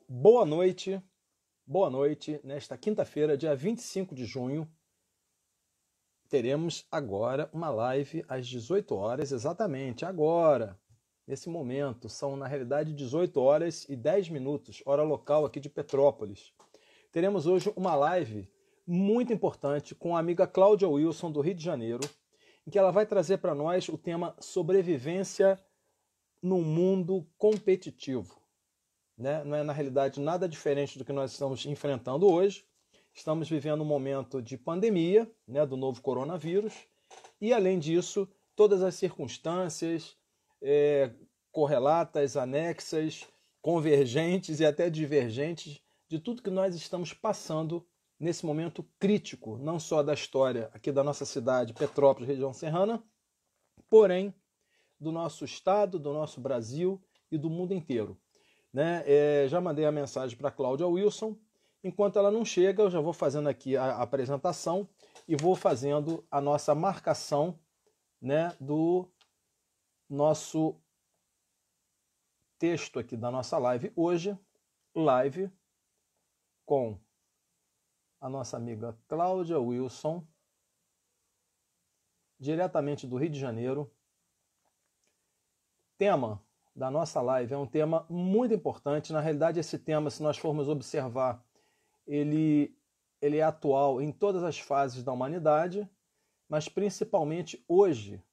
Boa noite, boa noite. Nesta quinta-feira, dia 25 de junho, teremos agora uma live às 18 horas, exatamente agora, nesse momento. São, na realidade, 18 horas e 10 minutos, hora local aqui de Petrópolis. Teremos hoje uma live muito importante com a amiga Cláudia Wilson, do Rio de Janeiro, em que ela vai trazer para nós o tema sobrevivência num mundo competitivo. Né? Não é, na realidade, nada diferente do que nós estamos enfrentando hoje. Estamos vivendo um momento de pandemia, né, do novo coronavírus, e, além disso, todas as circunstâncias correlatas, anexas, convergentes e até divergentes de tudo que nós estamos passando nesse momento crítico, não só da história aqui da nossa cidade, Petrópolis, região serrana, porém do nosso estado, do nosso Brasil e do mundo inteiro. Né? Já mandei a mensagem para a Cláudia Wilson. Enquanto ela não chega, eu já vou fazendo aqui a apresentação e vou fazendo a nossa marcação, né, do nosso texto aqui da nossa live hoje. Live com a nossa amiga Cláudia Wilson, diretamente do Rio de Janeiro. Tema da nossa live é um tema muito importante. Na realidade, esse tema, se nós formos observar, ele é atual em todas as fases da humanidade, mas principalmente hoje,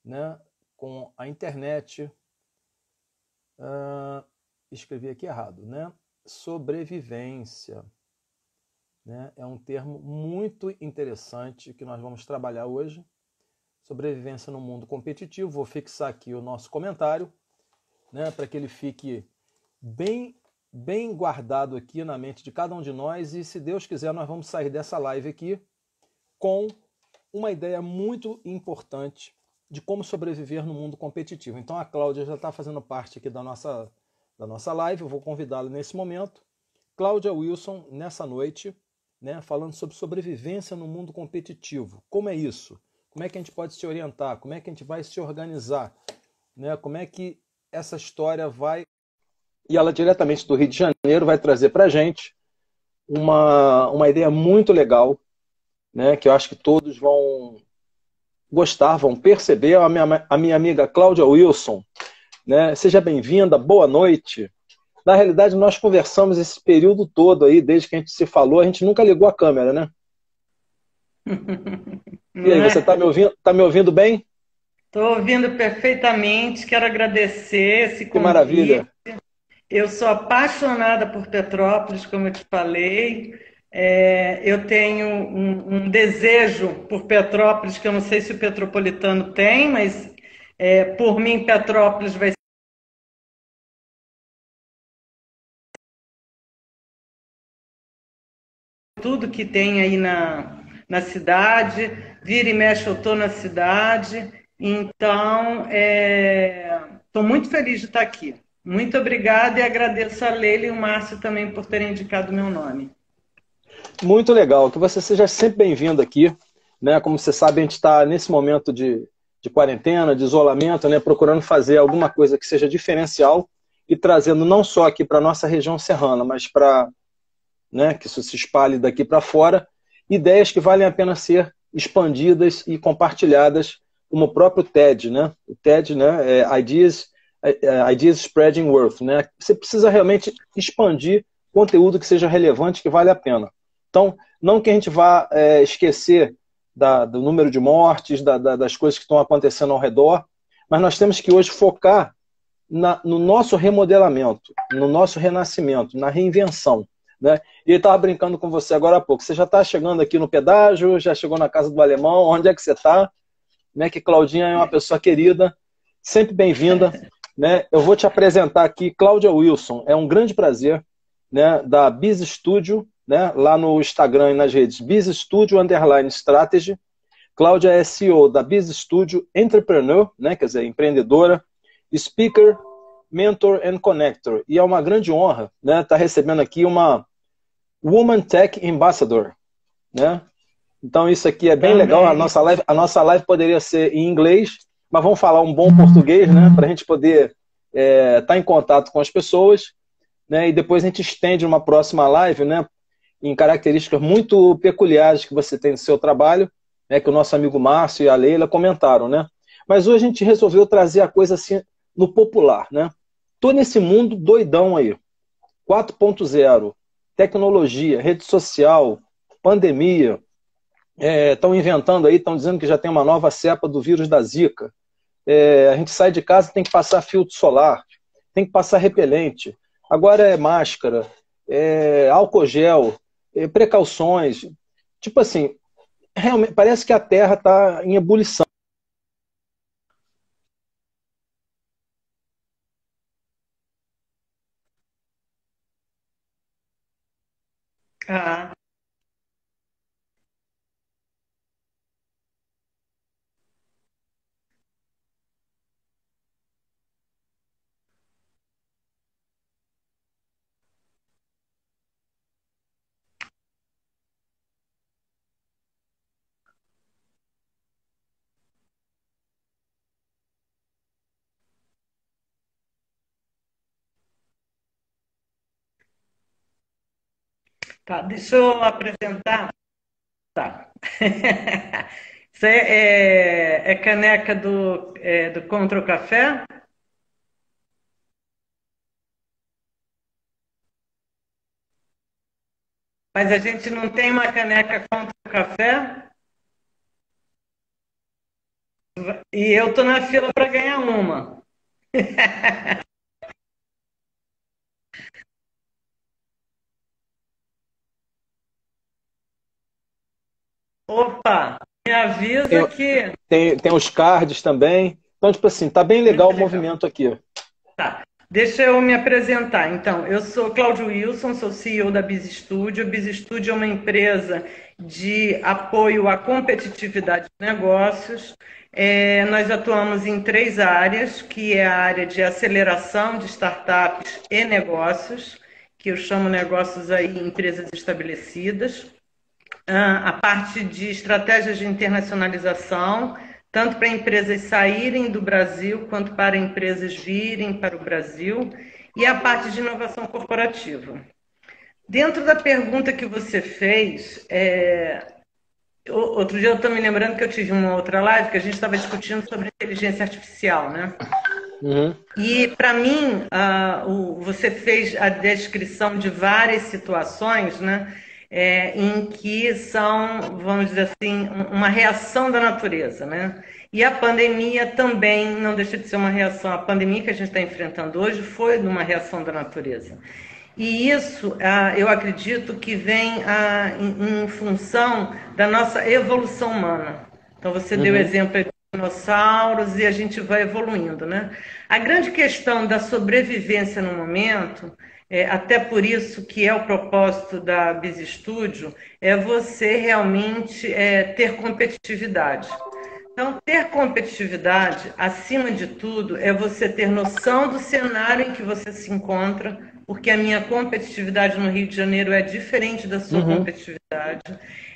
né, com a internet. Escrevi aqui errado, né? Sobrevivência, né? É um termo muito interessante que nós vamos trabalhar hoje. Sobrevivência no mundo competitivo. Vou fixar aqui o nosso comentário, né, para que ele fique bem guardado aqui na mente de cada um de nós, e se Deus quiser nós vamos sair dessa live aqui com uma ideia muito importante de como sobreviver no mundo competitivo. Então a Cláudia já está fazendo parte aqui da nossa live, eu vou convidá-la nesse momento. Cláudia Wilson, nessa noite, né, falando sobre sobrevivência no mundo competitivo. Como é isso? Como é que a gente pode se orientar? Como é que a gente vai se organizar? Né? Como é que essa história vai... E ela, diretamente do Rio de Janeiro, vai trazer para a gente uma ideia muito legal, né, que eu acho que todos vão gostar, vão perceber. A minha amiga Cláudia Wilson, né, seja bem-vinda, boa noite. Na realidade, nós conversamos esse período todo aí, desde que a gente se falou, a gente nunca ligou a câmera, né? E aí, você está me ouvindo? Tá me ouvindo bem? Estou ouvindo perfeitamente, quero agradecer esse Que convite. maravilha! Eu sou apaixonada por Petrópolis, como eu te falei. Eu tenho um desejo por Petrópolis, que eu não sei se o petropolitano tem, mas por mim Petrópolis vai ser tudo que tem aí na cidade. Vira e mexe, eu estou na cidade. Então, estou muito feliz de estar aqui. Muito obrigada e agradeço a Leila e o Márcio também por terem indicado o meu nome. Muito legal, que você seja sempre bem-vindo aqui. Né? Como você sabe, a gente está nesse momento de quarentena, de isolamento, né? Procurando fazer alguma coisa que seja diferencial e trazendo não só aqui para a nossa região serrana, mas para, né, que isso se espalhe daqui para fora, ideias que valem a pena ser expandidas e compartilhadas, como o próprio TED, né? O TED, né, Ideas Spreading Worth, né? Você precisa realmente expandir conteúdo que seja relevante, que vale a pena. Então, não que a gente vá esquecer do número de mortes, das coisas que estão acontecendo ao redor, mas nós temos que hoje focar no nosso remodelamento, no nosso renascimento, na reinvenção. Né? E ele estava brincando com você agora há pouco. Você já está chegando aqui no pedágio, já chegou na casa do alemão, onde é que você está? Né? Que Claudinha é uma pessoa querida, sempre bem-vinda. Né? Eu vou te apresentar aqui Cláudia Wilson. É um grande prazer, né, da Biz Studio, né, lá no Instagram e nas redes, Biz Studio _Strategy. Cláudia é CEO da Biz Studio, entrepreneur, né, quer dizer, empreendedora, speaker, mentor and connector. E é uma grande honra, né, estar recebendo aqui uma Woman Tech Ambassador. Né? Então isso aqui é bem legal. A nossa live poderia ser em inglês, mas vamos falar um bom português, né, para a gente poder estar em contato com as pessoas. né? E depois a gente estende uma próxima live, né? Em características muito peculiares que você tem no seu trabalho, né? Que o nosso amigo Márcio e a Leila comentaram, né? Mas hoje a gente resolveu trazer a coisa assim no popular, né? Tô nesse mundo doidão aí, 4.0, tecnologia, rede social, pandemia, estão inventando aí, estão dizendo que já tem uma nova cepa do vírus da Zika. A gente sai de casa, tem que passar filtro solar, tem que passar repelente. Agora é máscara, álcool gel, precauções. Tipo assim, realmente parece que a Terra está em ebulição. Ah, tá, deixa eu apresentar. Tá. Isso é caneca do Contra o Café? Mas a gente não tem uma caneca contra o café? E eu tô na fila para ganhar uma. Opa, me avisa Tem, que. tem os cards também. Então, tipo assim, tá bem legal Muito o legal. movimento aqui. Tá. Deixa eu me apresentar. Então, eu sou Cláudio Wilson, sou CEO da Biz Studio. A Biz Studio é uma empresa de apoio à competitividade de negócios. Nós atuamos em três áreas, que é a área de aceleração de startups e negócios, que eu chamo negócios aí empresas estabelecidas. A parte de estratégias de internacionalização, tanto para empresas saírem do Brasil, quanto para empresas virem para o Brasil, e a parte de inovação corporativa. Dentro da pergunta que você fez, outro dia eu estou me lembrando que eu tive uma outra live que a gente estava discutindo sobre inteligência artificial, né? Uhum. E, para mim, você fez a descrição de várias situações, né, em que são, vamos dizer assim, uma reação da natureza, né? E a pandemia também não deixa de ser uma reação. A pandemia que a gente está enfrentando hoje foi uma reação da natureza. E isso, eu acredito que vem em função da nossa evolução humana. Então, você deu Uhum. exemplo aí dos dinossauros e a gente vai evoluindo, né? A grande questão da sobrevivência no momento, até por isso que é o propósito da Biz Studio, é você realmente ter competitividade. Então, ter competitividade, acima de tudo, é você ter noção do cenário em que você se encontra, porque a minha competitividade no Rio de Janeiro é diferente da sua Uhum. competitividade.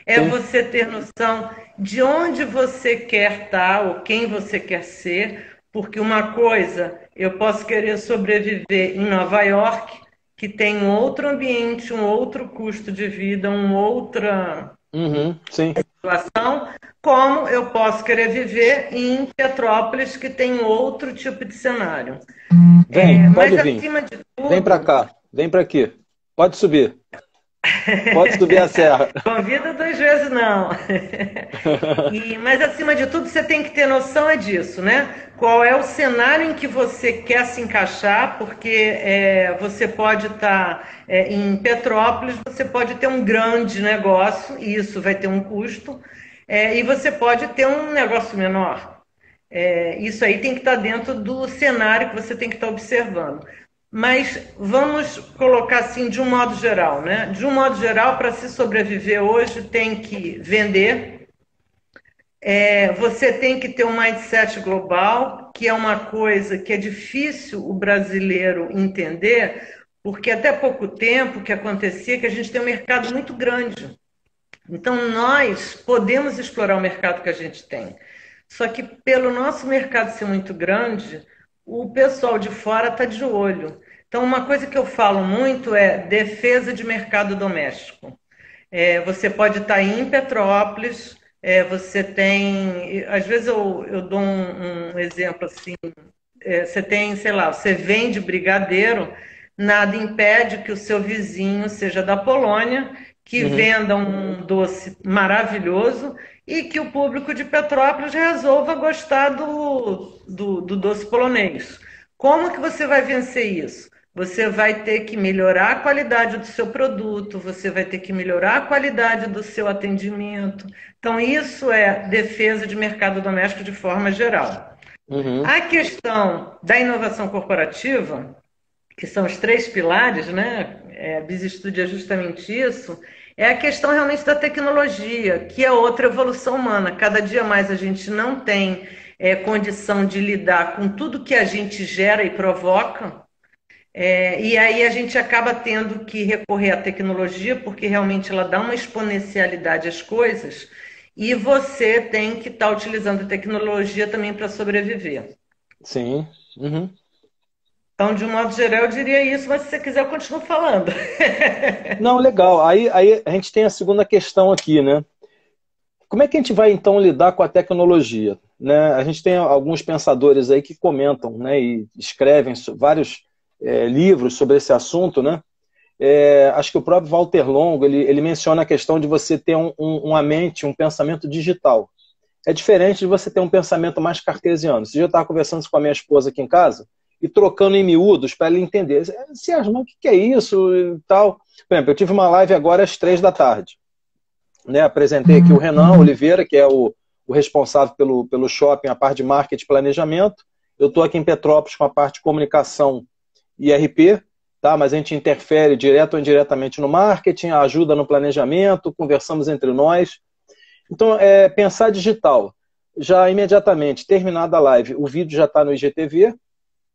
É Sim. você ter noção de onde você quer estar ou quem você quer ser, porque uma coisa, eu posso querer sobreviver em Nova York, que tem um outro ambiente, um outro custo de vida, uma outra Uhum. Sim. situação, como eu posso querer viver em Petrópolis, que tem outro tipo de cenário. Vem, Mas, pode vir. acima de Vem pra tudo, cá. Vem pra aqui. Pode subir. Pode subir a serra. convida duas vezes não. Mas, acima de tudo, você tem que ter noção disso, né? Qual é o cenário em que você quer se encaixar, porque você pode estar em Petrópolis, você pode ter um grande negócio, e isso vai ter um custo, e você pode ter um negócio menor. Isso aí tem que estar dentro do cenário que você tem que estar observando. Mas vamos colocar assim de um modo geral, né? De um modo geral, para se sobreviver hoje, tem que vender, você tem que ter um mindset global, que é uma coisa que é difícil o brasileiro entender, porque até pouco tempo que acontecia que a gente tem um mercado muito grande. Então, nós podemos explorar o mercado que a gente tem. Só que, pelo nosso mercado ser muito grande, o pessoal de fora está de olho. Então, uma coisa que eu falo muito é defesa de mercado doméstico. Você pode estar em Petrópolis, você tem... Às vezes eu dou um exemplo assim, você tem, sei lá, você vende brigadeiro, nada impede que o seu vizinho seja da Polônia, que venda um doce maravilhoso e que o público de Petrópolis resolva gostar do doce polonês. Como que você vai vencer isso? Você vai ter que melhorar a qualidade do seu produto, você vai ter que melhorar a qualidade do seu atendimento. Então, isso é defesa de mercado doméstico de forma geral. Uhum. A questão da inovação corporativa, que são os três pilares, né? BizStudio é justamente isso, é a questão realmente da tecnologia, que é outra evolução humana. Cada dia mais a gente não tem condição de lidar com tudo que a gente gera e provoca, e aí a gente acaba tendo que recorrer à tecnologia, porque realmente ela dá uma exponencialidade às coisas, e você tem que estar utilizando a tecnologia também para sobreviver. Sim. Uhum. Então, de um modo geral, eu diria isso, mas se você quiser, eu continuo falando. Não, legal. Aí a gente tem a segunda questão aqui, né? Como é que a gente vai, então, lidar com a tecnologia? Né? A gente tem alguns pensadores aí que comentam, né, e escrevem vários livros sobre esse assunto, né? Acho que o próprio Walter Longo, ele menciona a questão de você ter uma mente, um pensamento digital. É diferente de você ter um pensamento mais cartesiano. Esse dia eu estava conversando com a minha esposa aqui em casa e trocando em miúdos para ela entender. Mas o que é isso e tal? Por exemplo, eu tive uma live agora às 3 da tarde. Né? Apresentei aqui o Renan Oliveira, que é o responsável pelo shopping, a parte de marketing e planejamento. Eu estou aqui em Petrópolis com a parte de comunicação e RP, tá? Mas a gente interfere direto ou indiretamente no marketing, ajuda no planejamento, conversamos entre nós. Então, pensar digital. Já imediatamente, terminada a live, o vídeo já está no IGTV,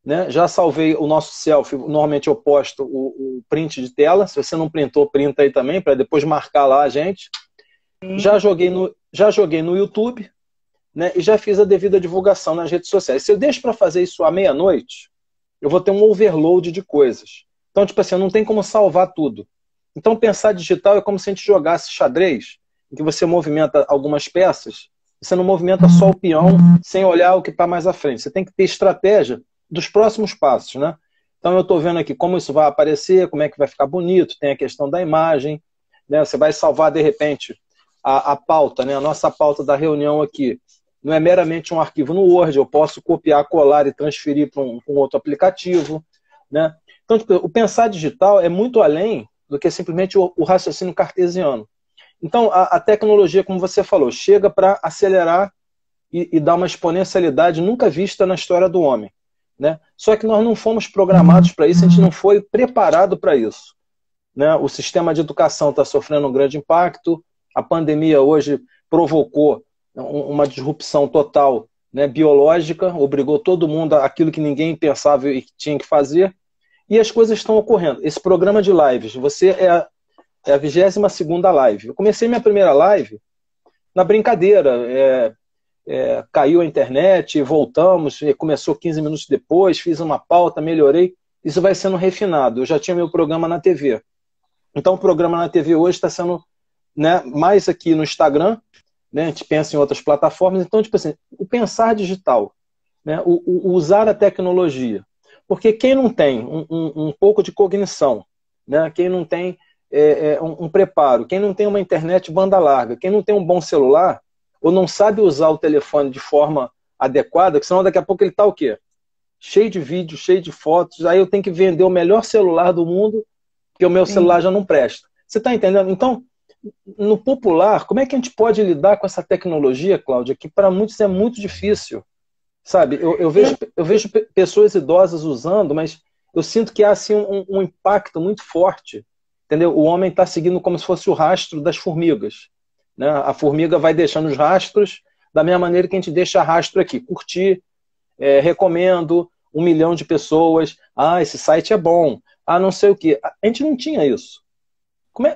né? Já salvei o nosso selfie, normalmente eu posto o print de tela, se você não printou, printa aí também, para depois marcar lá a gente. Já joguei no YouTube, né? E já fiz a devida divulgação nas redes sociais. Se eu deixo para fazer isso à meia-noite, eu vou ter um overload de coisas. Então, tipo assim, não tem como salvar tudo. Então, pensar digital é como se a gente jogasse xadrez, em que você movimenta algumas peças, você não movimenta só o peão sem olhar o que está mais à frente. Você tem que ter estratégia dos próximos passos, né? Então, eu estou vendo aqui como isso vai aparecer, como é que vai ficar bonito, tem a questão da imagem, né? Você vai salvar, de repente, a pauta, né? A nossa pauta da reunião aqui não é meramente um arquivo no Word, eu posso copiar, colar e transferir para um outro aplicativo, né? Então, tipo, o pensar digital é muito além do que simplesmente o raciocínio cartesiano. Então, a tecnologia, como você falou, chega para acelerar e dar uma exponencialidade nunca vista na história do homem, né? Só que nós não fomos programados para isso, a gente não foi preparado para isso, né? O sistema de educação está sofrendo um grande impacto, a pandemia hoje provocou uma disrupção total, né, biológica, obrigou todo mundo àquilo que ninguém pensava e tinha que fazer, e as coisas estão ocorrendo. Esse programa de lives, você é a 22ª live. Eu comecei minha primeira live na brincadeira, caiu a internet, voltamos, começou 15 minutos depois, fiz uma pauta, melhorei, isso vai sendo refinado. Eu já tinha meu programa na TV. Então o programa na TV hoje está sendo, né, mais aqui no Instagram, né, a gente pensa em outras plataformas. Então, tipo assim, o pensar digital, né, o usar a tecnologia. Porque quem não tem um pouco de cognição, né, quem não tem um preparo, quem não tem uma internet banda larga, quem não tem um bom celular, ou não sabe usar o telefone de forma adequada, que senão daqui a pouco ele está o quê? Cheio de vídeos, cheio de fotos, aí eu tenho que vender o melhor celular do mundo, porque o meu celular já não presta. Você está entendendo? Então, no popular, como é que a gente pode lidar com essa tecnologia, Cláudia, que para muitos é muito difícil, sabe? Eu vejo pessoas idosas usando, mas eu sinto que há assim, um impacto muito forte, entendeu? O homem está seguindo como se fosse o rastro das formigas, né? A formiga vai deixando os rastros da mesma maneira que a gente deixa rastro aqui. Curtir, recomendo, 1 milhão de pessoas, esse site é bom, não sei o quê. A gente não tinha isso.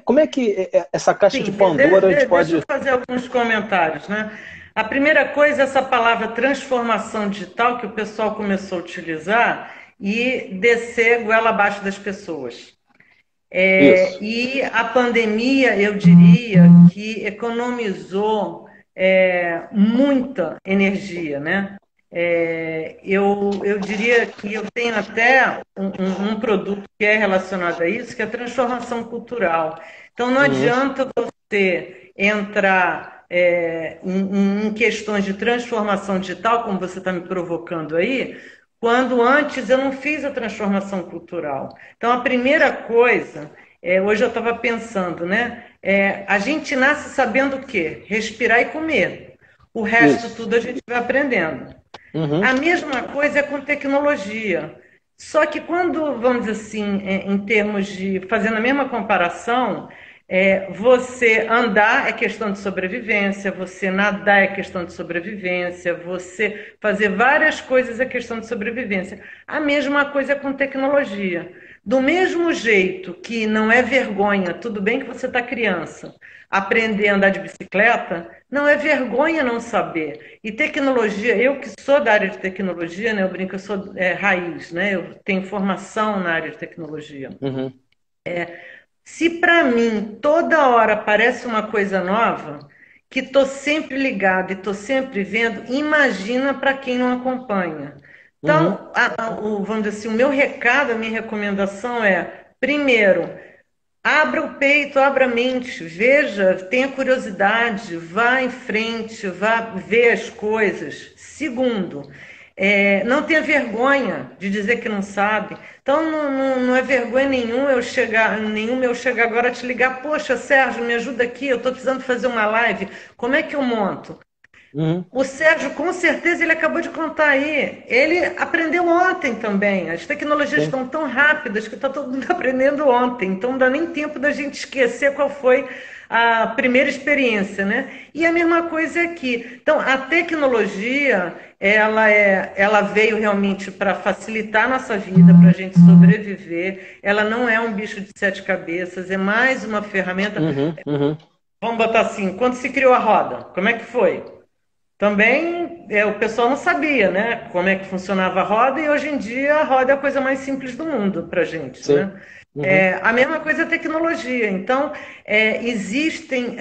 Como é que essa caixa de Pandora a gente pode... Deixa eu fazer alguns comentários, né? A primeira coisa, essa palavra transformação digital que o pessoal começou a utilizar, e descer goela abaixo das pessoas. E a pandemia, eu diria que economizou muita energia, né? Eu diria que eu tenho até um produto que é relacionado a isso, que é a transformação cultural. Então, não adianta você entrar em questões de transformação digital, como você está me provocando aí, quando antes eu não fiz a transformação cultural. Então, a primeira coisa, hoje eu estava pensando, né? A gente nasce sabendo o quê? Respirar e comer. O resto tudo a gente vai aprendendo. A mesma coisa é com tecnologia. Só que quando, vamos dizer assim, em termos de, fazendo a mesma comparação, você andar é questão de sobrevivência, você nadar é questão de sobrevivência, você fazer várias coisas é questão de sobrevivência. A mesma coisa é com tecnologia. Do mesmo jeito que não é vergonha, tudo bem que você está criança, aprender a andar de bicicleta, não é vergonha não saber. E tecnologia, eu que sou da área de tecnologia, né, eu brinco, eu sou raiz, né, eu tenho formação na área de tecnologia. Se para mim toda hora aparece uma coisa nova, que estou sempre ligado e estou sempre vendo, imagina para quem não acompanha. Então, vamos dizer assim, o meu recado, a minha recomendação é, primeiro, abra o peito, abra a mente, veja, tenha curiosidade, vá em frente, vá ver as coisas. Segundo, não tenha vergonha de dizer que não sabe. Então não é vergonha nenhuma eu chegar agora te ligar, poxa, Sérgio, me ajuda aqui, eu estou precisando fazer uma live. Como é que eu monto? O Sérgio, com certeza, ele acabou de contar aí. Ele aprendeu ontem também. As tecnologias estão tão rápidas que está todo mundo aprendendo ontem. Então, não dá nem tempo da gente esquecer qual foi a primeira experiência, né? E a mesma coisa aqui. Então, a tecnologia, ela veio realmente para facilitar a nossa vida, para a gente sobreviver. Ela não é um bicho de sete cabeças, é mais uma ferramenta. Vamos botar assim, quando se criou a roda, como é que foi? Também o pessoal não sabia, né, como é que funcionava a roda, e hoje em dia a roda é a coisa mais simples do mundo para a gente. Sim. Né? A mesma coisa é a tecnologia. Então, existem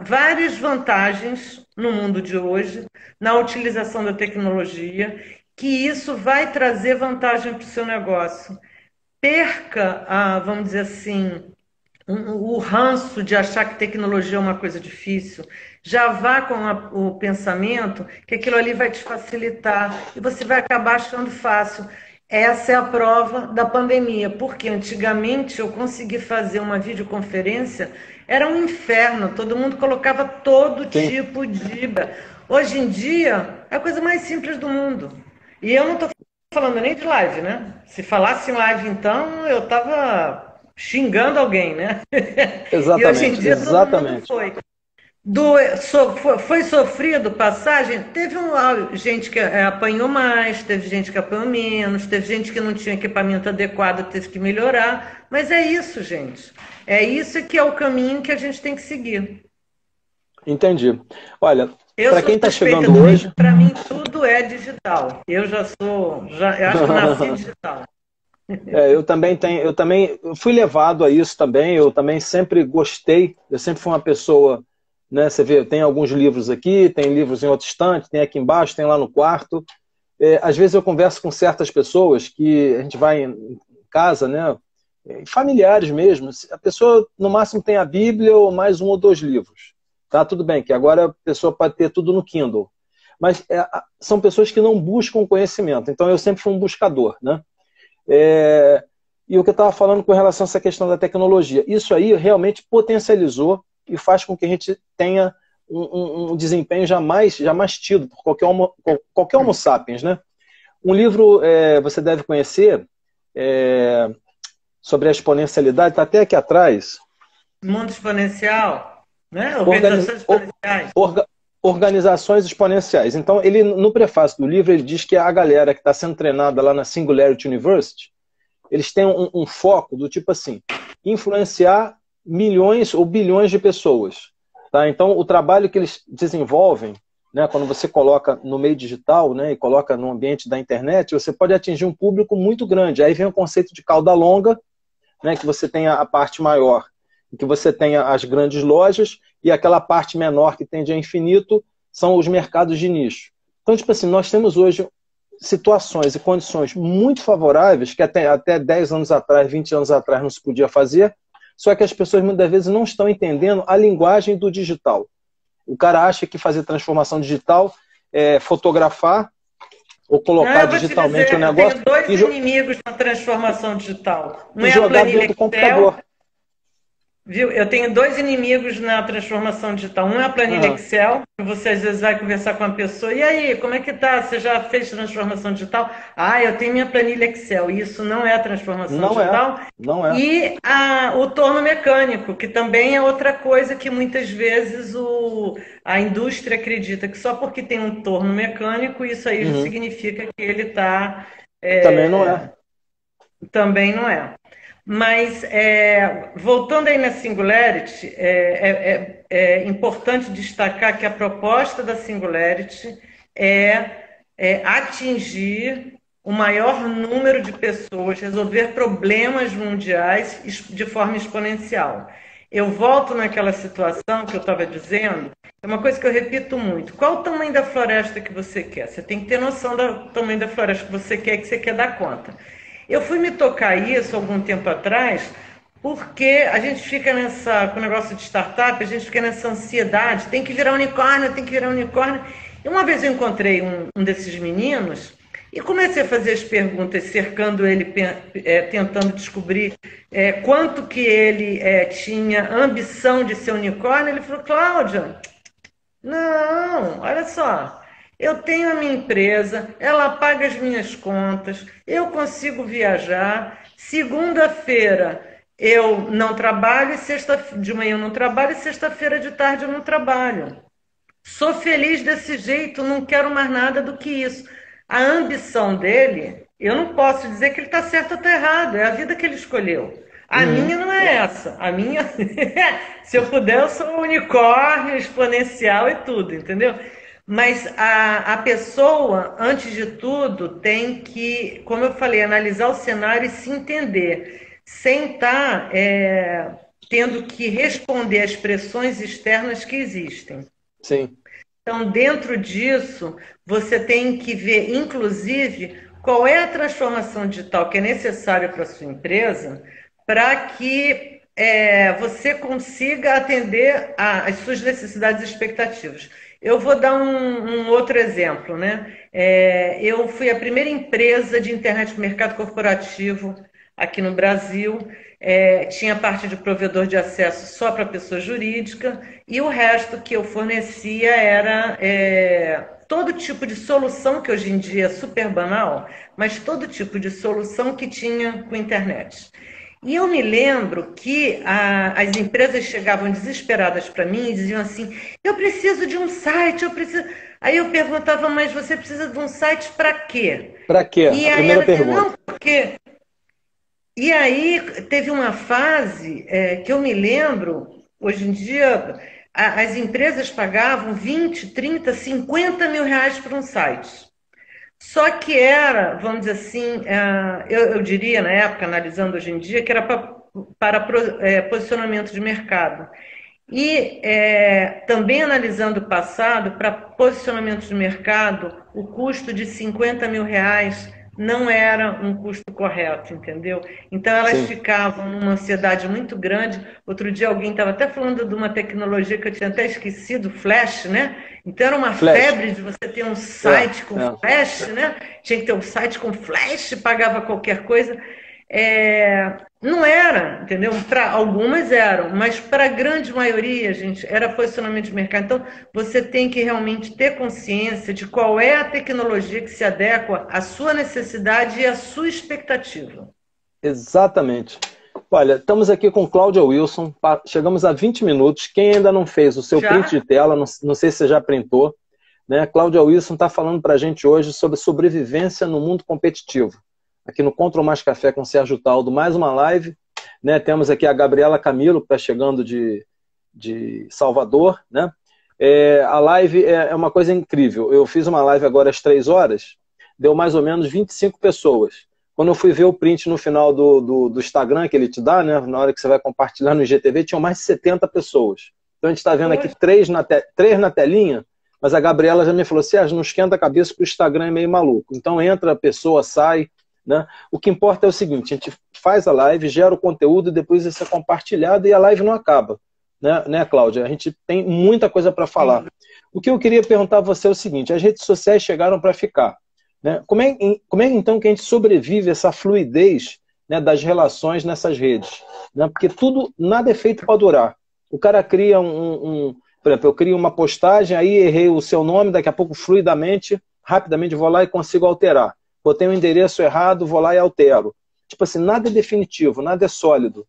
várias vantagens no mundo de hoje na utilização da tecnologia, que isso vai trazer vantagem para o seu negócio. Perca, vamos dizer assim, o ranço de achar que tecnologia é uma coisa difícil, já vá com o pensamento que aquilo ali vai te facilitar e você vai acabar achando fácil. Essa é a prova da pandemia, porque antigamente eu consegui fazer uma videoconferência, era um inferno, todo mundo colocava todo tipo de... Hoje em dia, é a coisa mais simples do mundo. E eu não estou falando nem de live, né? Se falasse em live, então, eu estava xingando alguém, né? Exatamente, e hoje em dia exatamente. todo mundo foi sofrido passagem, teve gente que apanhou mais, teve gente que apanhou menos, teve gente que não tinha equipamento adequado, teve que melhorar, mas é isso, gente. É isso que é o caminho que a gente tem que seguir. Entendi. Olha, para quem está chegando hoje... Para mim tudo é digital. Eu eu acho que eu nasci digital. Eu também fui levado a isso também, eu também sempre gostei, eu sempre fui uma pessoa, né, você vê, tem alguns livros aqui, tem livros em outro estante, tem aqui embaixo, tem lá no quarto. Às vezes eu converso com certas pessoas que a gente vai em casa, né, familiares mesmo, a pessoa no máximo tem a Bíblia ou mais um ou dois livros. Tá, tudo bem, que agora a pessoa pode ter tudo no Kindle. Mas são pessoas que não buscam conhecimento, então eu sempre fui um buscador, né? E o que eu estava falando com relação a essa questão da tecnologia, isso aí realmente potencializou e faz com que a gente tenha um desempenho jamais tido por qualquer homo sapiens, né? Um livro você deve conhecer sobre a exponencialidade, está até aqui atrás. Mundo exponencial, né? Organizações exponenciais. Organizações exponenciais. Então, ele no prefácio do livro, ele diz que a galera que está sendo treinada lá na Singularity University, eles têm um foco do tipo assim, influenciar milhões ou bilhões de pessoas. Tá? Então, o trabalho que eles desenvolvem né, quando você coloca no meio digital, né, e coloca no ambiente da internet, você pode atingir um público muito grande. Aí vem o conceito de cauda longa, né, que você tem a parte maior, que você tem as grandes lojas, e aquela parte menor que tende a infinito são os mercados de nicho. Então, tipo assim, nós temos hoje situações e condições muito favoráveis que até 10 anos atrás, 20 anos atrás não se podia fazer, só que as pessoas muitas vezes não estão entendendo a linguagem do digital. O cara acha que fazer transformação digital é fotografar ou colocar digitalmente o negócio. Eu tenho dois inimigos na transformação digital. Um e é a jogar planilha dentro do Excel, computador. viu? Eu tenho dois inimigos na transformação digital. Um é a planilha Excel, que você às vezes vai conversar com uma pessoa, e aí, como é que tá? Você já fez transformação digital? Ah, eu tenho minha planilha Excel. Isso não é transformação digital. Não é. E o torno mecânico, que também é outra coisa que muitas vezes a indústria acredita que só porque tem um torno mecânico, isso aí já significa que ele está... Também não é. Também não é. Mas, voltando aí na Singularity, é importante destacar que a proposta da Singularity é atingir o maior número de pessoas, resolver problemas mundiais de forma exponencial. Eu volto naquela situação que eu estava dizendo, é uma coisa que eu repito muito. Qual o tamanho da floresta que você quer? Você tem que ter noção do tamanho da floresta que você quer dar conta. Eu fui me tocar isso algum tempo atrás, porque a gente fica com o negócio de startup, a gente fica nessa ansiedade, tem que virar unicórnio, tem que virar unicórnio. E uma vez eu encontrei um desses meninos e comecei a fazer as perguntas, cercando ele, tentando descobrir quanto que ele tinha ambição de ser unicórnio. Ele falou, Cláudia, não, olha só... Eu tenho a minha empresa, ela paga as minhas contas, eu consigo viajar. Segunda-feira eu não trabalho, de manhã eu não trabalho, e sexta-feira de tarde eu não trabalho. Sou feliz desse jeito, não quero mais nada do que isso. A ambição dele, eu não posso dizer que ele está certo ou está errado, é a vida que ele escolheu. A minha não é essa. A minha, se eu puder, eu sou unicórnio, exponencial e tudo, entendeu? Mas a pessoa, antes de tudo, tem que, como eu falei, analisar o cenário e se entender, sem estar tendo que responder às pressões externas que existem. Sim. Então, dentro disso, você tem que ver, inclusive, qual é a transformação digital que é necessária para a sua empresa para que você consiga atender às suas necessidades e expectativas. Eu vou dar um outro exemplo, né? Eu fui a primeira empresa de internet no mercado corporativo aqui no Brasil. Tinha parte de provedor de acesso só para pessoa jurídica e o resto que eu fornecia era todo tipo de solução, que hoje em dia é super banal, mas todo tipo de solução que tinha com internet. E eu me lembro que as empresas chegavam desesperadas para mim e diziam assim, eu preciso de um site, eu preciso... Aí eu perguntava, mas você precisa de um site para quê? Para quê? E aí ela dizia, não, porque... E aí teve uma fase que eu me lembro, hoje em dia, as empresas pagavam 20, 30, 50 mil reais por um site. Só que era, vamos dizer assim, eu diria na época, analisando hoje em dia, que era para posicionamento de mercado. E também analisando o passado, para posicionamento de mercado, o custo de 50 mil reais não era um custo correto, entendeu? Então elas ficavam numa ansiedade muito grande. Outro dia alguém estava até falando de uma tecnologia que eu tinha até esquecido, Flash, né? Então era uma febre de você ter um site com Flash, né? Tinha que ter um site com Flash, pagava qualquer coisa. Não era, entendeu? Para algumas eram, mas para a grande maioria, gente, era posicionamento de mercado. Então, você tem que realmente ter consciência de qual é a tecnologia que se adequa à sua necessidade e à sua expectativa. Exatamente. Olha, estamos aqui com Cláudia Wilson, chegamos a 20 minutos. Quem ainda não fez o seu print de tela, não sei se você já printou, né? Cláudia Wilson está falando para a gente hoje sobre sobrevivência no mundo competitivo. Aqui no Control Mais Café com Sérgio Taldo, mais uma live, né? Temos aqui a Gabriela Camilo, que está chegando de Salvador, né? A live é uma coisa incrível. Eu fiz uma live agora às 3 horas, deu mais ou menos 25 pessoas. Quando eu fui ver o print no final do Instagram que ele te dá, né, na hora que você vai compartilhar no IGTV, tinham mais de 70 pessoas. Então a gente está vendo aqui três na telinha, mas a Gabriela já me falou, Sérgio, não esquenta a cabeça que o Instagram é meio maluco. Então entra a pessoa, sai, né? O que importa é o seguinte, a gente faz a live, gera o conteúdo e depois isso é compartilhado e a live não acaba. Né, Cláudia? A gente tem muita coisa para falar. O que eu queria perguntar a você é o seguinte, as redes sociais chegaram para ficar. Né? Como é então que a gente sobrevive essa fluidez, né, das relações nessas redes? Né? Porque nada é feito para durar. O cara cria por exemplo, eu crio uma postagem, aí errei o seu nome, daqui a pouco fluidamente, rapidamente vou lá e consigo alterar. Botei um endereço errado, vou lá e altero. Tipo assim, nada é definitivo, nada é sólido.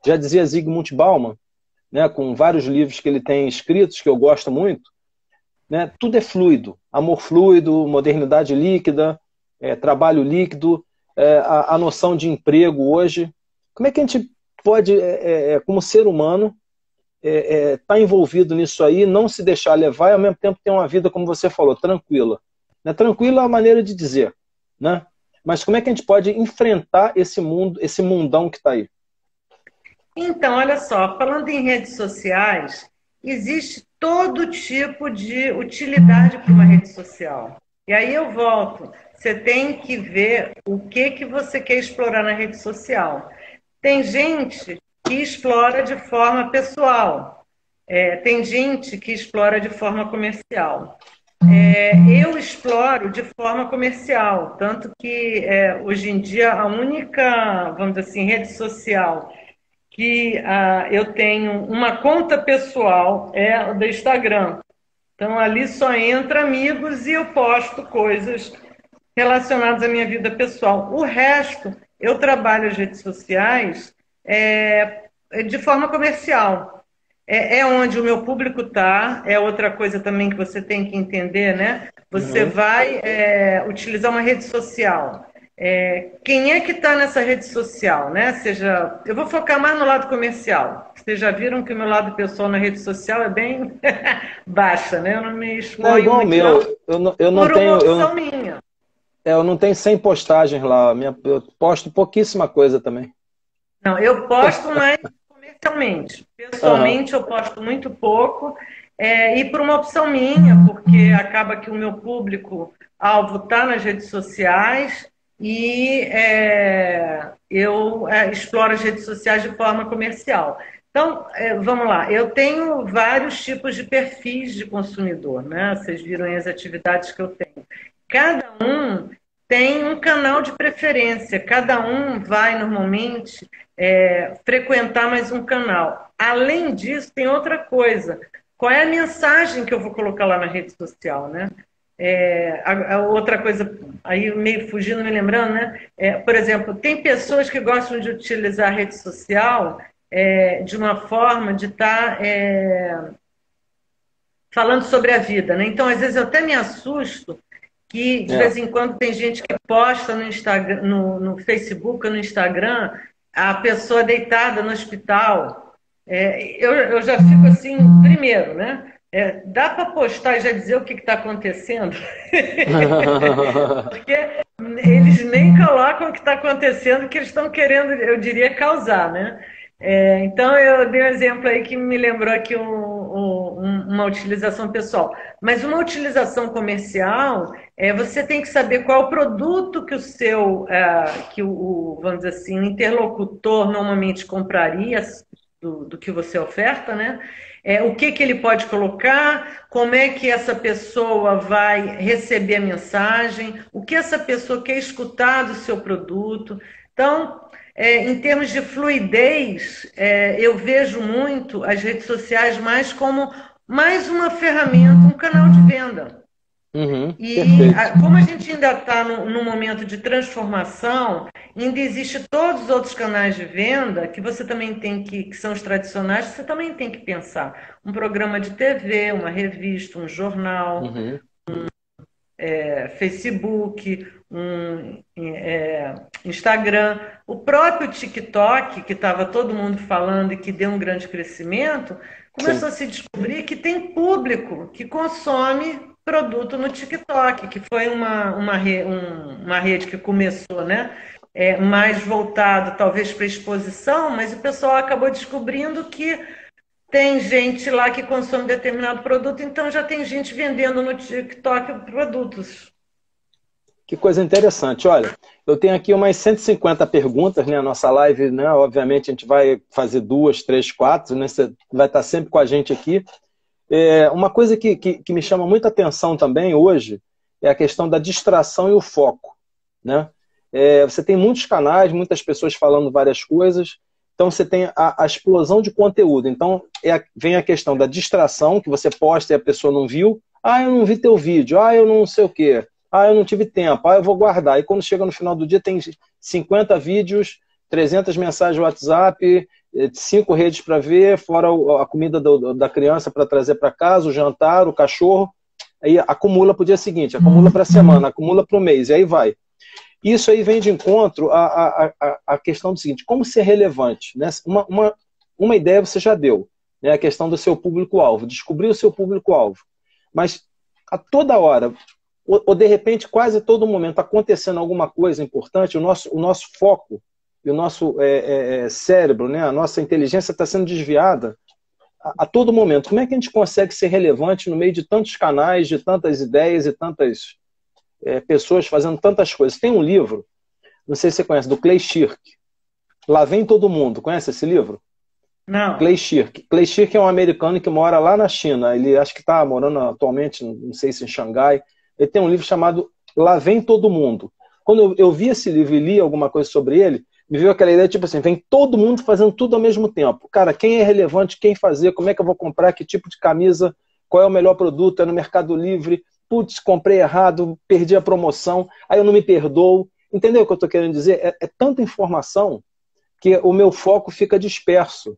Já dizia Zygmunt Bauman, né, com vários livros que ele tem escritos, que eu gosto muito, né, tudo é fluido. Amor fluido, modernidade líquida, trabalho líquido, a noção de emprego hoje. Como é que a gente pode, como ser humano, estar envolvido nisso aí, não se deixar levar e ao mesmo tempo ter uma vida, como você falou, tranquila? Né? Tranquila é a maneira de dizer, né? Mas como é que a gente pode enfrentar esse mundo, esse mundão que está aí? Então, olha só, falando em redes sociais, existe todo tipo de utilidade para uma rede social. E aí eu volto, você tem que ver o que você quer explorar na rede social. Tem gente que explora de forma pessoal, tem gente que explora de forma comercial. Eu exploro de forma comercial, tanto que hoje em dia a única, vamos dizer assim, rede social que eu tenho uma conta pessoal é a do Instagram. Então ali só entra amigos e eu posto coisas relacionadas à minha vida pessoal. O resto, eu trabalho as redes sociais de forma comercial. É onde o meu público está, é outra coisa também que você tem que entender, né? Você vai utilizar uma rede social. Quem é que está nessa rede social, né? Eu vou focar mais no lado comercial. Vocês já viram que o meu lado pessoal na rede social é bem baixa, né? Eu não me exponho não é igual muito, meu. Eu não por tenho, uma opção minha. eu não tenho 100 postagens lá. Eu posto pouquíssima coisa também. Não, eu posto mais comercialmente. Pessoalmente, eu posto muito pouco. E por uma opção minha, porque acaba que o meu público-alvo está nas redes sociais e eu exploro as redes sociais de forma comercial. Então, vamos lá, eu tenho vários tipos de perfis de consumidor, né? Vocês viram aí as atividades que eu tenho. Cada um tem um canal de preferência, cada um vai normalmente frequentar mais um canal. Além disso, tem outra coisa. Qual é a mensagem que eu vou colocar lá na rede social, né? A outra coisa, aí meio fugindo, me lembrando, né? Por exemplo, tem pessoas que gostam de utilizar a rede social de uma forma de estar falando sobre a vida, né? Então, às vezes, eu até me assusto que, de vez em quando, tem gente que posta no Instagram, no Facebook ou no Instagram, a pessoa deitada no hospital. Eu já fico assim, primeiro, né? Dá para postar e já dizer o que está acontecendo? Porque eles nem colocam o que está acontecendo, que eles estão querendo, eu diria, causar, né? Então, eu dei um exemplo aí que me lembrou aqui uma utilização pessoal. Mas uma utilização comercial, você tem que saber qual é o produto que vamos dizer assim, o interlocutor normalmente compraria do que você oferta, né? O que ele pode colocar, como é que essa pessoa vai receber a mensagem, o que essa pessoa quer escutar do seu produto. Então, em termos de fluidez, eu vejo muito as redes sociais mais como mais uma ferramenta, um canal de venda. E como a gente ainda está num momento de transformação, ainda existe todos os outros canais de venda que você também tem que são os tradicionais, você também tem que pensar. Um programa de TV, uma revista, um jornal, Facebook, Instagram, o próprio TikTok, que estava todo mundo falando e que deu um grande crescimento, começou Sim. a se descobrir que tem público que consome produto no TikTok, que foi uma rede que começou, né? Mais voltado talvez para exposição, mas o pessoal acabou descobrindo que tem gente lá que consome determinado produto, então já tem gente vendendo no TikTok produtos. Que coisa interessante. Olha, eu tenho aqui umas 150 perguntas, né? A nossa live, né? Obviamente, a gente vai fazer 2, 3, 4, né? Você vai estar sempre com a gente aqui. Uma coisa que me chama muita atenção também hoje é a questão da distração e o foco, né? Você tem muitos canais, muitas pessoas falando várias coisas, então você tem a explosão de conteúdo. Então vem a questão da distração, que você posta e a pessoa não viu. Ah, eu não vi teu vídeo. Ah, eu não sei o quê. Ah, eu não tive tempo. Ah, eu vou guardar. E quando chega no final do dia tem 50 vídeos, 300 mensagens no WhatsApp, 5 redes para ver, fora a comida da criança para trazer para casa, o jantar, o cachorro. Aí acumula para o dia seguinte, acumula para a semana, acumula para o mês, e aí vai. Isso aí vem de encontro à questão do seguinte, como ser relevante, né? Uma ideia você já deu, né? A questão do seu público-alvo, descobrir o seu público-alvo. Mas a toda hora, ou de repente quase todo momento acontecendo alguma coisa importante, o nosso foco e o nosso cérebro, né? A nossa inteligência está sendo desviada a todo momento. Como é que a gente consegue ser relevante no meio de tantos canais, de tantas ideias e tantas pessoas fazendo tantas coisas? Tem um livro, não sei se você conhece, do Clay Shirk, Lá Vem Todo Mundo. Conhece esse livro? Não. Clay Shirk. Clay Shirk é um americano que mora lá na China. Ele acho que está morando atualmente, não sei se em Xangai. Ele tem um livro chamado Lá Vem Todo Mundo. Quando eu vi esse livro e li alguma coisa sobre ele, me veio aquela ideia, tipo assim, vem todo mundo fazendo tudo ao mesmo tempo. Cara, quem é relevante, quem fazer, como é que eu vou comprar, que tipo de camisa, qual é o melhor produto, é no Mercado Livre, putz, comprei errado, perdi a promoção, aí eu não me perdoo. Entendeu o que eu estou querendo dizer? É tanta informação que o meu foco fica disperso.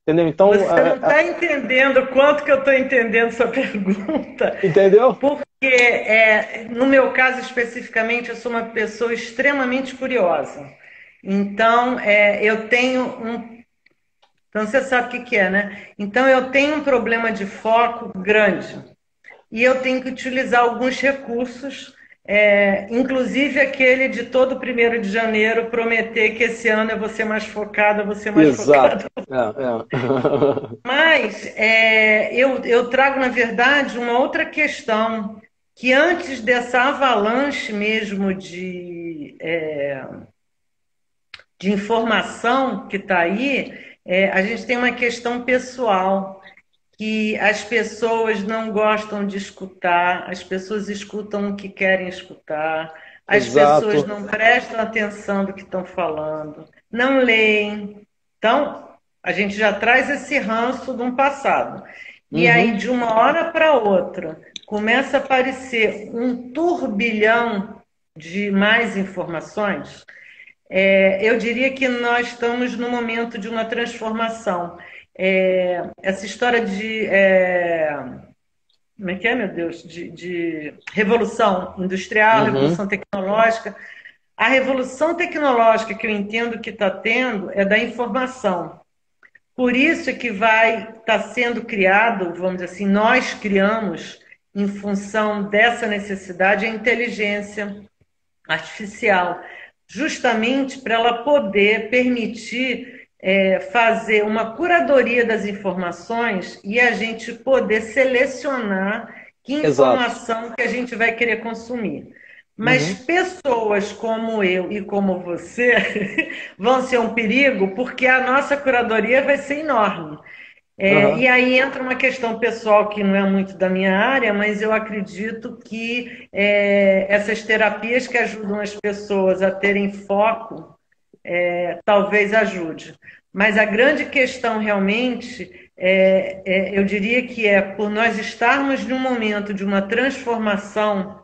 Entendeu? Então, você não está entendendo o quanto que eu estou entendendo sua pergunta. Entendeu? Porque, no meu caso especificamente, eu sou uma pessoa extremamente curiosa. Então, eu tenho um... Então, você sabe o que é, né? Então, eu tenho um problema de foco grande. E eu tenho que utilizar alguns recursos, inclusive aquele de todo 1º de janeiro prometer que esse ano eu vou ser mais focada, eu vou ser mais Exato. focada. Mas eu trago, na verdade, uma outra questão, que antes dessa avalanche mesmo de informação que está aí, a gente tem uma questão pessoal, que as pessoas não gostam de escutar, as pessoas escutam o que querem escutar, as pessoas não prestam atenção do que estão falando, não leem. Então, a gente já traz esse ranço de um passado. E aí, de uma hora para outra, começa a aparecer um turbilhão de mais informações. Eu diria que nós estamos no momento de uma transformação. Essa história de... como é que é, meu Deus? De revolução industrial, revolução tecnológica. A revolução tecnológica que eu entendo que está tendo é da informação. Por isso é que vai estar sendo criado, vamos dizer assim, nós criamos, em função dessa necessidade, a inteligência artificial, justamente para ela poder permitir fazer uma curadoria das informações e a gente poder selecionar que informação que a gente vai querer consumir. Mas pessoas como eu e como você vão ser um perigo porque a nossa curadoria vai ser enorme. E aí entra uma questão pessoal que não é muito da minha área, mas eu acredito que essas terapias que ajudam as pessoas a terem foco talvez ajude. Mas a grande questão realmente, eu diria que por nós estarmos num momento de uma transformação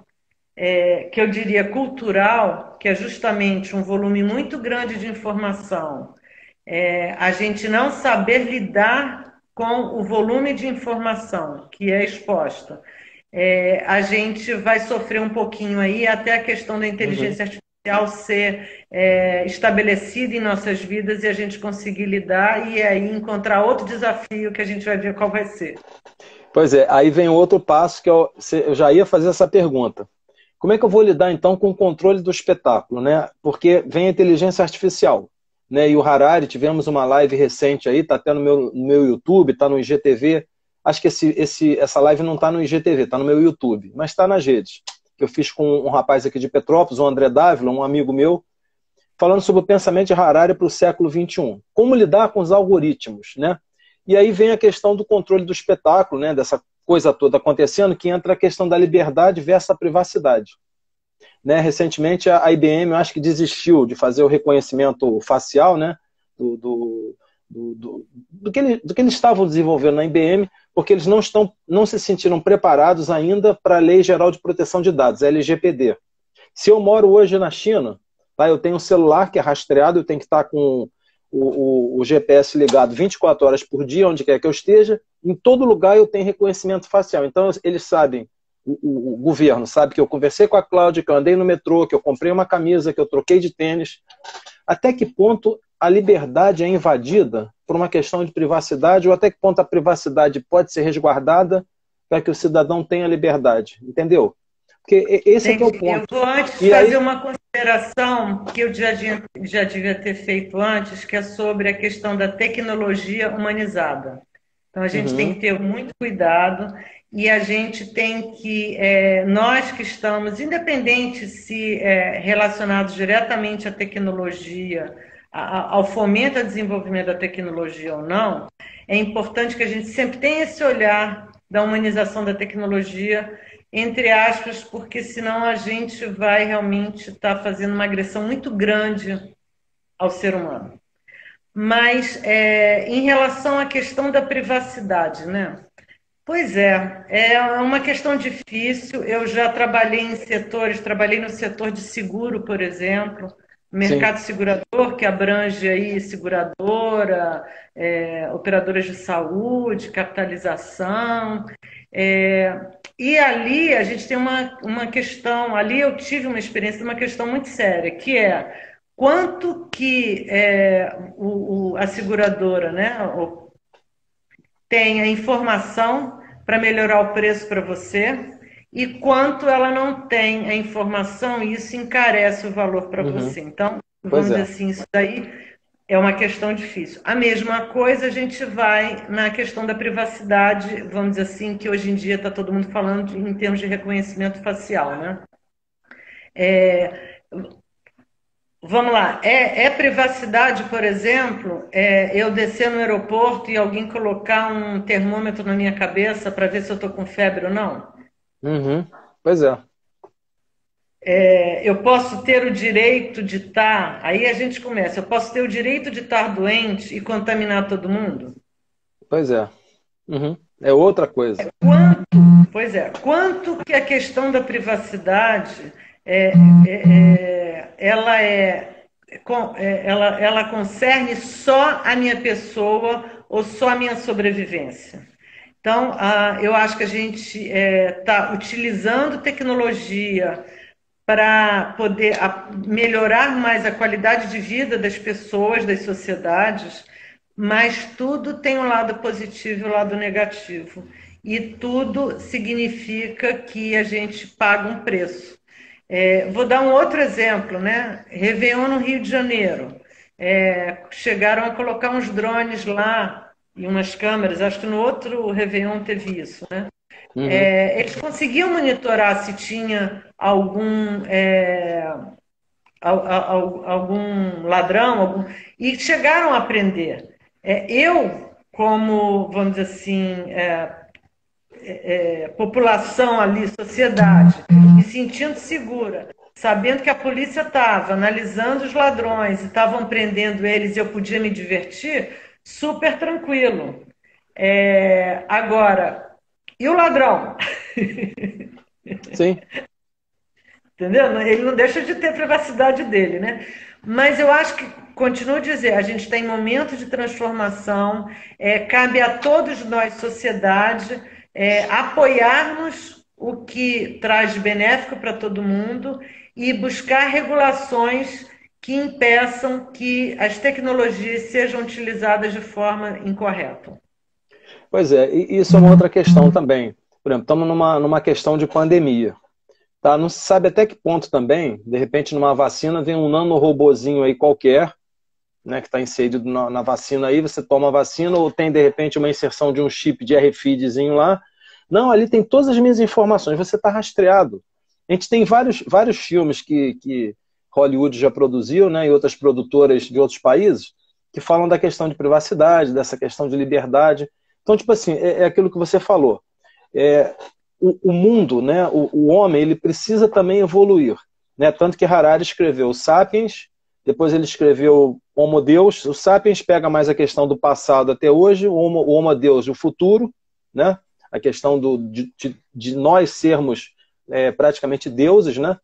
que eu diria cultural, que é justamente um volume muito grande de informação, a gente não saber lidar com o volume de informação que é exposta, a gente vai sofrer um pouquinho aí até a questão da inteligência artificial ser estabelecida em nossas vidas e a gente conseguir lidar e aí encontrar outro desafio que a gente vai ver qual vai ser. Pois é, aí vem outro passo que eu já ia fazer essa pergunta. Como é que eu vou lidar, então, com o controle do espetáculo, né? Porque vem a inteligência artificial, né? E o Harari, tivemos uma live recente aí, está até no meu YouTube, está no IGTV. Acho que essa live não está no IGTV, está no meu YouTube, mas está nas redes. Eu fiz com um rapaz aqui de Petrópolis, o André Dávila, um amigo meu, falando sobre o pensamento de Harari para o século XXI. Como lidar com os algoritmos, né? E aí vem a questão do controle do espetáculo, né? Dessa coisa toda acontecendo, que entra a questão da liberdade versus a privacidade. Né? Recentemente, a IBM, eu acho que desistiu de fazer o reconhecimento facial, né? do que eles estavam desenvolvendo na IBM, porque eles não se sentiram preparados ainda para a Lei Geral de Proteção de Dados, a LGPD. Se eu moro hoje na China, tá, eu tenho um celular que é rastreado, eu tenho que estar com o GPS ligado 24 horas por dia, onde quer que eu esteja, em todo lugar eu tenho reconhecimento facial. Então eles sabem, o governo sabe que eu conversei com a Cláudia, que eu andei no metrô, que eu comprei uma camisa, que eu troquei de tênis. Até que ponto a liberdade é invadida por uma questão de privacidade, ou até que ponto a privacidade pode ser resguardada para que o cidadão tenha liberdade, entendeu? Porque esse é que é o ponto. Eu vou antes fazer uma consideração que eu já devia ter feito antes, que é sobre a questão da tecnologia humanizada. Então a gente tem que ter muito cuidado e a gente tem que, nós que estamos, independente se relacionados diretamente à tecnologia, ao fomento ao desenvolvimento da tecnologia ou não, é importante que a gente sempre tenha esse olhar da humanização da tecnologia, entre aspas, porque senão a gente vai realmente estar fazendo uma agressão muito grande ao ser humano. Mas em relação à questão da privacidade, né? Pois é uma questão difícil. Eu já trabalhei em setores, trabalhei no setor de seguro, por exemplo, mercado segurador, que abrange aí seguradora, operadoras de saúde, capitalização. E ali a gente tem uma questão, ali eu tive uma experiência de uma questão muito séria, que é quanto que a seguradora, né, tem a informação para melhorar o preço para você e quanto ela não tem a informação e isso encarece o valor para você. Então, vamos dizer assim, isso daí é uma questão difícil. A mesma coisa a gente vai na questão da privacidade, vamos dizer assim, que hoje em dia está todo mundo falando em termos de reconhecimento facial, né? Vamos lá, privacidade, por exemplo, eu descer no aeroporto e alguém colocar um termômetro na minha cabeça para ver se eu estou com febre ou não? Pois é. Eu posso ter o direito de estar, aí a gente começa, eu posso ter o direito de estar doente e contaminar todo mundo? Pois é. É outra coisa. Quanto que a questão da privacidade ela concerne só a minha pessoa ou só a minha sobrevivência? Então, eu acho que a gente está utilizando tecnologia para poder melhorar mais a qualidade de vida das pessoas, das sociedades, mas tudo tem um lado positivo e um lado negativo. E tudo significa que a gente paga um preço. Vou dar um outro exemplo, né? Réveillon no Rio de Janeiro. Chegaram a colocar uns drones lá e umas câmeras, acho que no outro Réveillon teve isso, né? Eles conseguiam monitorar se tinha algum ladrão, e chegaram a aprender. Eu, como, vamos dizer assim, população ali, sociedade, me sentindo segura, sabendo que a polícia estava analisando os ladrões e estavam prendendo eles e eu podia me divertir, super tranquilo. Agora, e o ladrão? Sim. Entendeu? Ele não deixa de ter a privacidade dele, né? Mas eu acho que, continuo a dizer, a gente está em momento de transformação, cabe a todos nós, sociedade, apoiarmos o que traz de benéfico para todo mundo e buscar regulações que impeçam que as tecnologias sejam utilizadas de forma incorreta. Pois é, e isso é uma outra questão também. Por exemplo, estamos numa questão de pandemia. Tá? Não se sabe até que ponto também, de repente, numa vacina vem um nanorobozinho aí qualquer, né, que está inserido na vacina aí, você toma a vacina, ou tem, de repente, uma inserção de um chip de RFIDzinho lá. Não, ali tem todas as minhas informações, você está rastreado. A gente tem vários filmes que Hollywood já produziu, né, e outras produtoras de outros países, que falam da questão de privacidade, dessa questão de liberdade. Então, tipo assim, é aquilo que você falou. O mundo, né, o homem, ele precisa também evoluir. Né? Tanto que Harari escreveu Sapiens, depois ele escreveu Homo Deus. O Sapiens pega mais a questão do passado até hoje, o Homo Deus, o futuro, né? A questão de nós sermos praticamente deuses, né?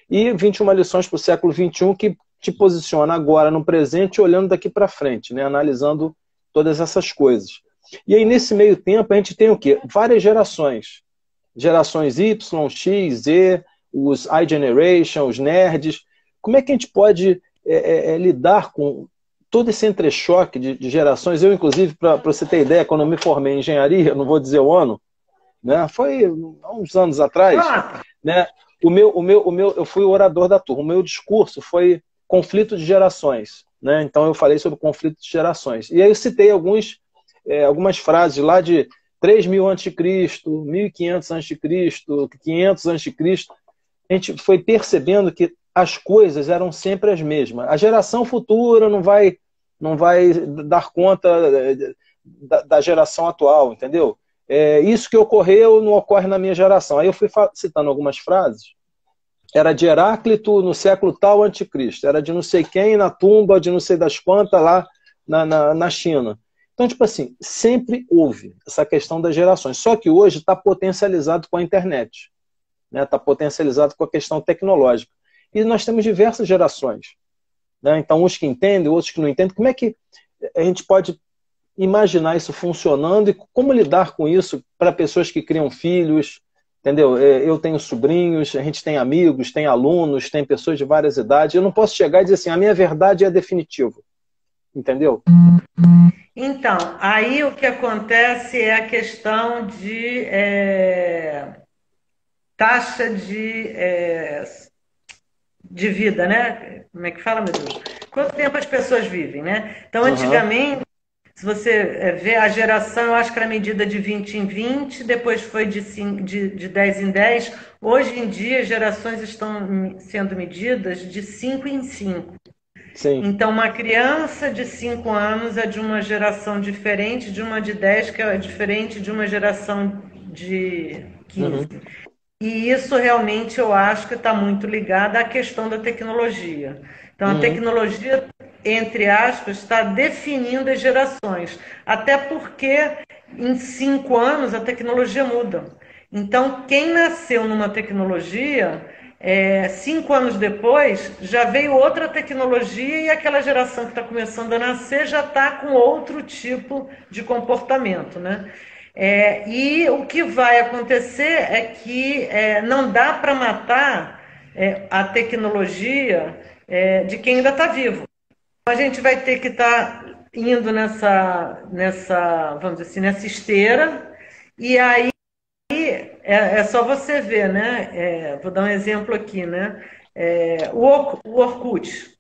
E 21 lições para o século XXI, que te posiciona agora no presente, olhando daqui para frente, né? Analisando todas essas coisas. E aí, nesse meio tempo, a gente tem o quê? Várias gerações. Gerações Y, X, Z, os iGeneration, os nerds. Como é que a gente pode lidar com todo esse entrechoque de gerações? Eu, inclusive, para você ter ideia, quando eu me formei em engenharia, não vou dizer o ano, né? Foi há uns anos atrás, né? Eu fui o orador da turma. O meu discurso foi conflito de gerações, né? Então eu falei sobre conflito de gerações. E aí eu citei algumas frases lá de 3.000 a.C., 1.500 a.C., 500 a.C. A gente foi percebendo que as coisas eram sempre as mesmas. A geração futura não vai dar conta da geração atual, entendeu? Isso que ocorreu não ocorre na minha geração. Aí eu fui citando algumas frases. Era de Heráclito no século tal anticristo. Era de não sei quem na tumba de não sei das quantas lá na China. Então, tipo assim, sempre houve essa questão das gerações. Só que hoje está potencializado com a internet. Está potencializado com a questão tecnológica. E nós temos diversas gerações. Né? Então, uns que entendem, outros que não entendem. Como é que a gente pode imaginar isso funcionando e como lidar com isso para pessoas que criam filhos, entendeu? Eu tenho sobrinhos, a gente tem amigos, tem alunos, tem pessoas de várias idades. Eu não posso chegar e dizer assim, a minha verdade é definitiva. Entendeu? Então, aí o que acontece é a questão de taxa de vida, né? Como é que fala, meu Deus? Quanto tempo as pessoas vivem, né? Então, antigamente, se você vê a geração, eu acho que era medida de 20 em 20, depois foi de 10 em 10. Hoje em dia, gerações estão sendo medidas de 5 em 5. Sim. Então, uma criança de 5 anos é de uma geração diferente de uma de 10, que é diferente de uma geração de 15. E isso realmente eu acho que está muito ligado à questão da tecnologia. Então, a tecnologia, entre aspas, está definindo as gerações. Até porque em 5 anos a tecnologia muda. Então, quem nasceu numa tecnologia, 5 anos depois, já veio outra tecnologia e aquela geração que está começando a nascer já está com outro tipo de comportamento, né? E o que vai acontecer é que não dá para matar a tecnologia de quem ainda está vivo. A gente vai ter que estar indo vamos dizer assim, nessa esteira, e aí é só você ver, né? Vou dar um exemplo aqui, né? O Orkut,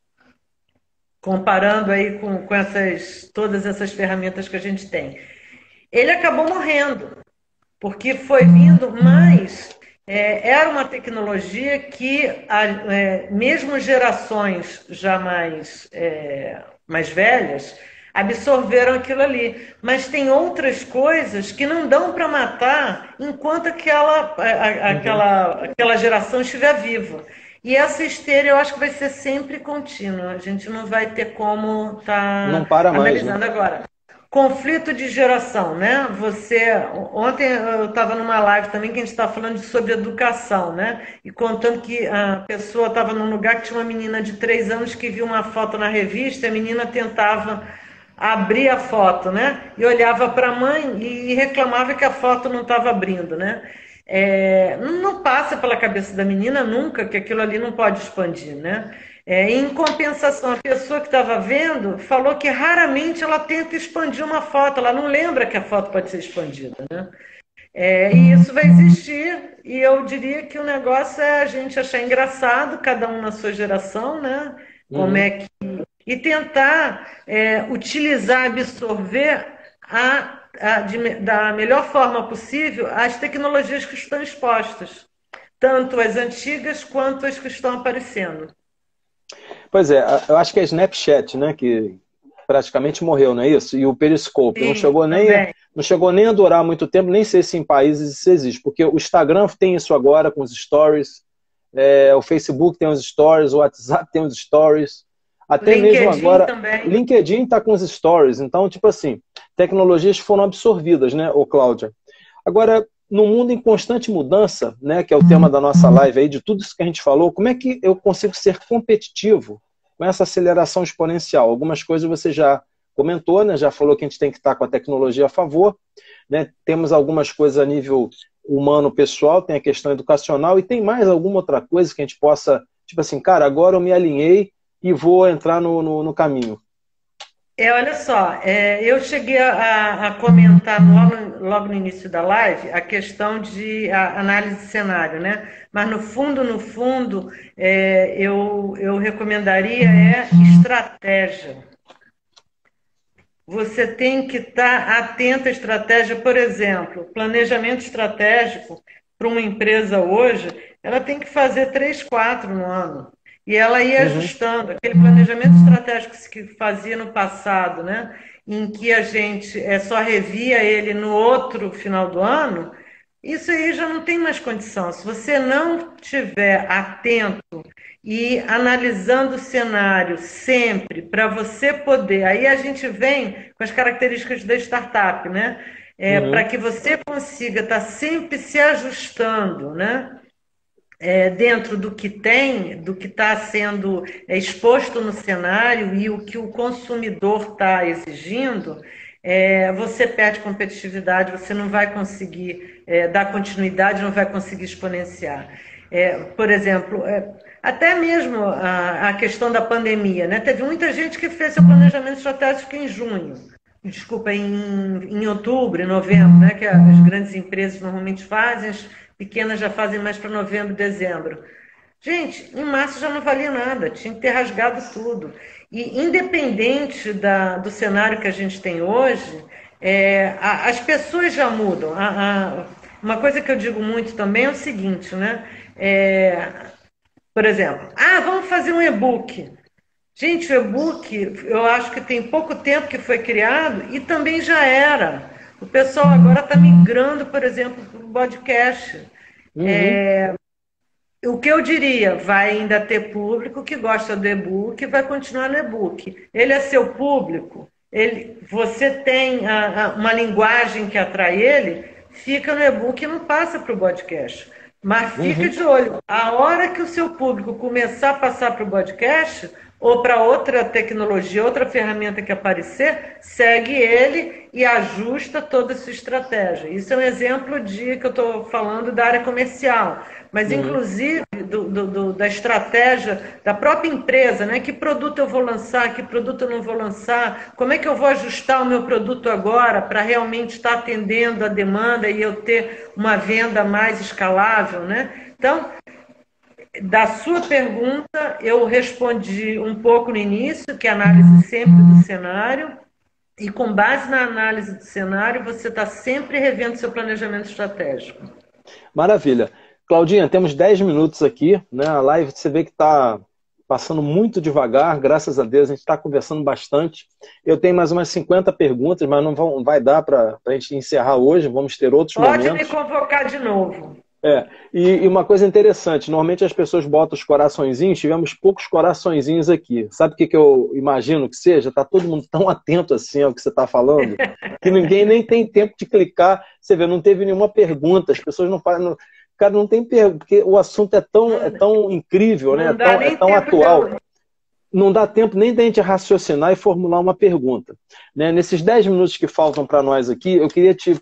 comparando aí com todas essas ferramentas que a gente tem. Ele acabou morrendo, porque foi vindo, mas era uma tecnologia que, mesmo gerações já mais velhas, absorveram aquilo ali. Mas tem outras coisas que não dão para matar enquanto aquela geração estiver viva. E essa esteira eu acho que vai ser sempre contínua. A gente não vai ter como estar analisando agora. Conflito de geração, né? Ontem eu estava numa live também que a gente estava falando sobre educação, né? E contando que a pessoa estava num lugar que tinha uma menina de 3 anos que viu uma foto na revista, e a menina tentava abrir a foto, né? E olhava para a mãe e reclamava que a foto não estava abrindo, né? não passa pela cabeça da menina nunca que aquilo ali não pode expandir, né? Em compensação, a pessoa que estava vendo falou que raramente ela tenta expandir uma foto, ela não lembra que a foto pode ser expandida, né? E isso vai existir, e eu diria que o negócio é a gente achar engraçado, cada um na sua geração, né? Como Uhum. é que. E tentar utilizar, absorver da melhor forma possível as tecnologias que estão expostas, tanto as antigas quanto as que estão aparecendo. Pois é, eu acho que é Snapchat, né, que praticamente morreu, não é isso? E o Periscope, Sim, também. não chegou nem a durar muito tempo, nem sei se em países isso existe, porque o Instagram tem isso agora com os stories, o Facebook tem os stories, o WhatsApp tem os stories, O até mesmo LinkedIn agora, também. LinkedIn está com os stories, então, tipo assim, tecnologias foram absorvidas, né, ô Cláudia? Agora, no mundo em constante mudança, né, que é o tema da nossa live aí, de tudo isso que a gente falou, como é que eu consigo ser competitivo com essa aceleração exponencial? Algumas coisas você já comentou, né, já falou que a gente tem que estar com a tecnologia a favor, né, temos algumas coisas a nível humano, pessoal, tem a questão educacional, e tem mais alguma outra coisa que a gente possa, tipo assim, cara, agora eu me alinhei e vou entrar no caminho. Olha só, eu cheguei a comentar logo no início da live a questão de análise de cenário, né? Mas no fundo, eu recomendaria estratégia. Você tem que estar atento à estratégia, por exemplo, planejamento estratégico para uma empresa hoje, ela tem que fazer 3, 4 no ano. E ela ia Uhum, ajustando. Aquele planejamento estratégico que fazia no passado, né? Em que a gente só revia ele no outro final do ano, isso aí já não tem mais condição. Se você não tiver atento e analisando o cenário sempre para você poder. Aí a gente vem com as características da startup, né? Para uhum, que você consiga estar sempre se ajustando, né? Dentro do que tem, do que está sendo exposto no cenário e o que o consumidor está exigindo, você perde competitividade, você não vai conseguir dar continuidade, não vai conseguir exponenciar. Por exemplo, até mesmo a questão da pandemia, né? Teve muita gente que fez seu planejamento estratégico em junho, desculpa, em outubro, em novembro, né? Que as grandes empresas normalmente fazem, as pequenas já fazem mais para novembro, dezembro. Gente, em março já não valia nada, tinha que ter rasgado tudo. E independente do cenário que a gente tem hoje, as pessoas já mudam. Uma coisa que eu digo muito também é o seguinte, né? Por exemplo, vamos fazer um e-book. Gente, o e-book, eu acho que tem pouco tempo que foi criado e também já era. O pessoal agora está migrando, por exemplo, para o podcast. uhum, O que eu diria, vai ainda ter público que gosta do e-book e vai continuar no e-book. Ele é seu público, você tem uma linguagem que atrai ele, fica no e-book e não passa para o podcast. Mas fica uhum. de olho. A hora que o seu público começar a passar para o podcast ou para outra tecnologia, outra ferramenta que aparecer, segue ele e ajusta toda a sua estratégia. Isso é um exemplo que eu estou falando da área comercial, mas Uhum. inclusive da estratégia da própria empresa, né? Que produto eu vou lançar, que produto eu não vou lançar, como é que eu vou ajustar o meu produto agora para realmente estar atendendo a demanda e eu ter uma venda mais escalável, né? Então, da sua pergunta, eu respondi um pouco no início, que é a análise sempre do cenário, e com base na análise do cenário, você está sempre revendo seu planejamento estratégico. Maravilha. Claudinha, temos 10 minutos aqui, né? A live você vê que está passando muito devagar, graças a Deus, a gente está conversando bastante. Eu tenho mais umas 50 perguntas, mas não vai dar para a gente encerrar hoje, vamos ter outros Pode me momentos. convocar de novo. E uma coisa interessante, normalmente as pessoas botam os coraçõezinhos, tivemos poucos coraçõezinhos aqui. Sabe o que eu imagino que seja? Está todo mundo tão atento assim ao que você está falando, que ninguém nem tem tempo de clicar. Você vê, não teve nenhuma pergunta, as pessoas não fazem. Cara, não tem pergunta, porque o assunto é tão incrível, né? Não dá É nem tão tempo atual. Não dá tempo nem da gente raciocinar e formular uma pergunta. Né? Nesses 10 minutos que faltam para nós aqui, eu queria te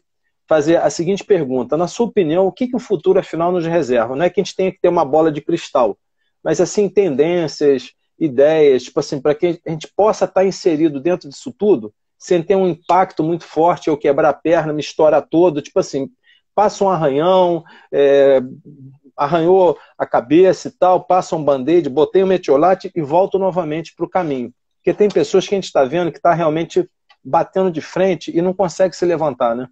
fazer a seguinte pergunta. Na sua opinião, o que o futuro afinal nos reserva? Não é que a gente tenha que ter uma bola de cristal, mas assim, tendências, ideias, tipo assim, para que a gente possa estar inserido dentro disso tudo, sem ter um impacto muito forte, eu quebrar a perna, me estourar todo, tipo assim, passa um arranhão, arranhou a cabeça e tal, passa um band-aid, botei um metiolate e volto novamente para o caminho. Porque tem pessoas que a gente está vendo que está realmente batendo de frente e não consegue se levantar, né?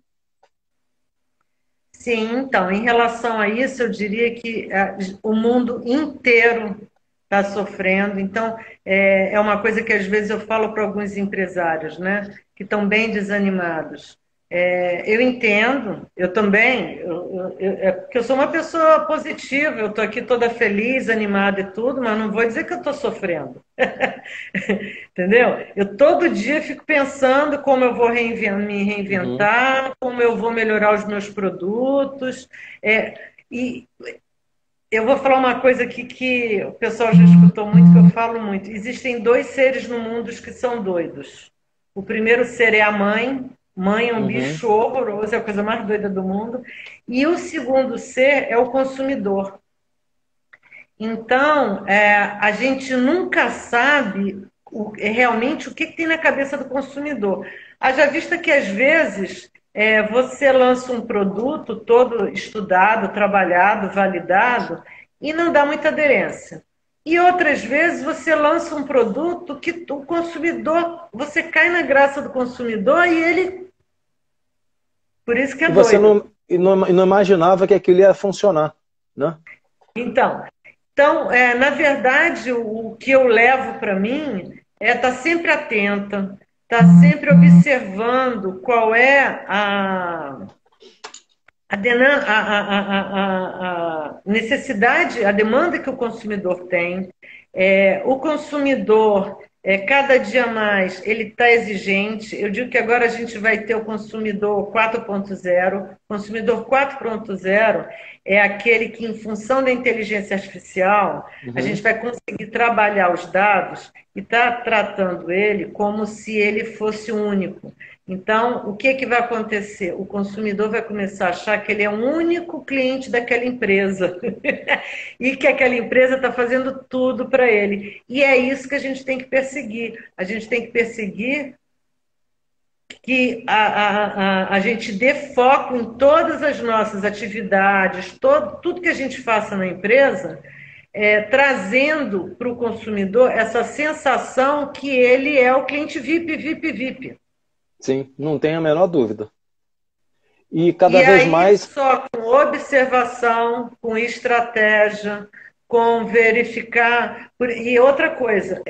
Sim, então, em relação a isso, eu diria que o mundo inteiro está sofrendo. Então, é uma coisa que às vezes eu falo para alguns empresários, né, que estão bem desanimados. Eu entendo, eu também, é porque eu sou uma pessoa positiva, eu estou aqui toda feliz, animada e tudo, mas não vou dizer que eu estou sofrendo. Entendeu? Eu todo dia fico pensando como eu vou me reinventar, como eu vou melhorar os meus produtos. E eu vou falar uma coisa aqui que o pessoal já escutou muito, que eu falo muito. Existem dois seres no mundo que são doidos. O primeiro ser é a mãe. Mãe é um bicho horroroso, é a coisa mais doida do mundo. E o segundo ser é o consumidor. Então, a gente nunca sabe realmente o que tem na cabeça do consumidor. Haja vista que, às vezes, você lança um produto todo estudado, trabalhado, validado, e não dá muita aderência. E outras vezes você lança um produto que o consumidor, você cai na graça do consumidor e ele... Por isso que é Você doido. não imaginava que aquilo ia funcionar, né? Então, na verdade, o que eu levo para mim é estar sempre atenta, estar sempre observando qual é a necessidade, a demanda que o consumidor tem. O consumidor, cada dia mais, ele está exigente. Eu digo que agora a gente vai ter o consumidor 4.0. O consumidor 4.0 é aquele que, em função da inteligência artificial, a gente vai conseguir trabalhar os dados e está tratando ele como se ele fosse único. Então, o que vai acontecer? O consumidor vai começar a achar que ele é o único cliente daquela empresa e que aquela empresa está fazendo tudo para ele. E é isso que a gente tem que perseguir. A gente tem que perseguir que a gente dê foco em todas as nossas atividades, tudo que a gente faça na empresa, trazendo para o consumidor essa sensação que ele é o cliente VIP, VIP, VIP. Sim, não tem a menor dúvida. E cada E vez aí, mais... só com observação, com estratégia, com verificar... E outra coisa,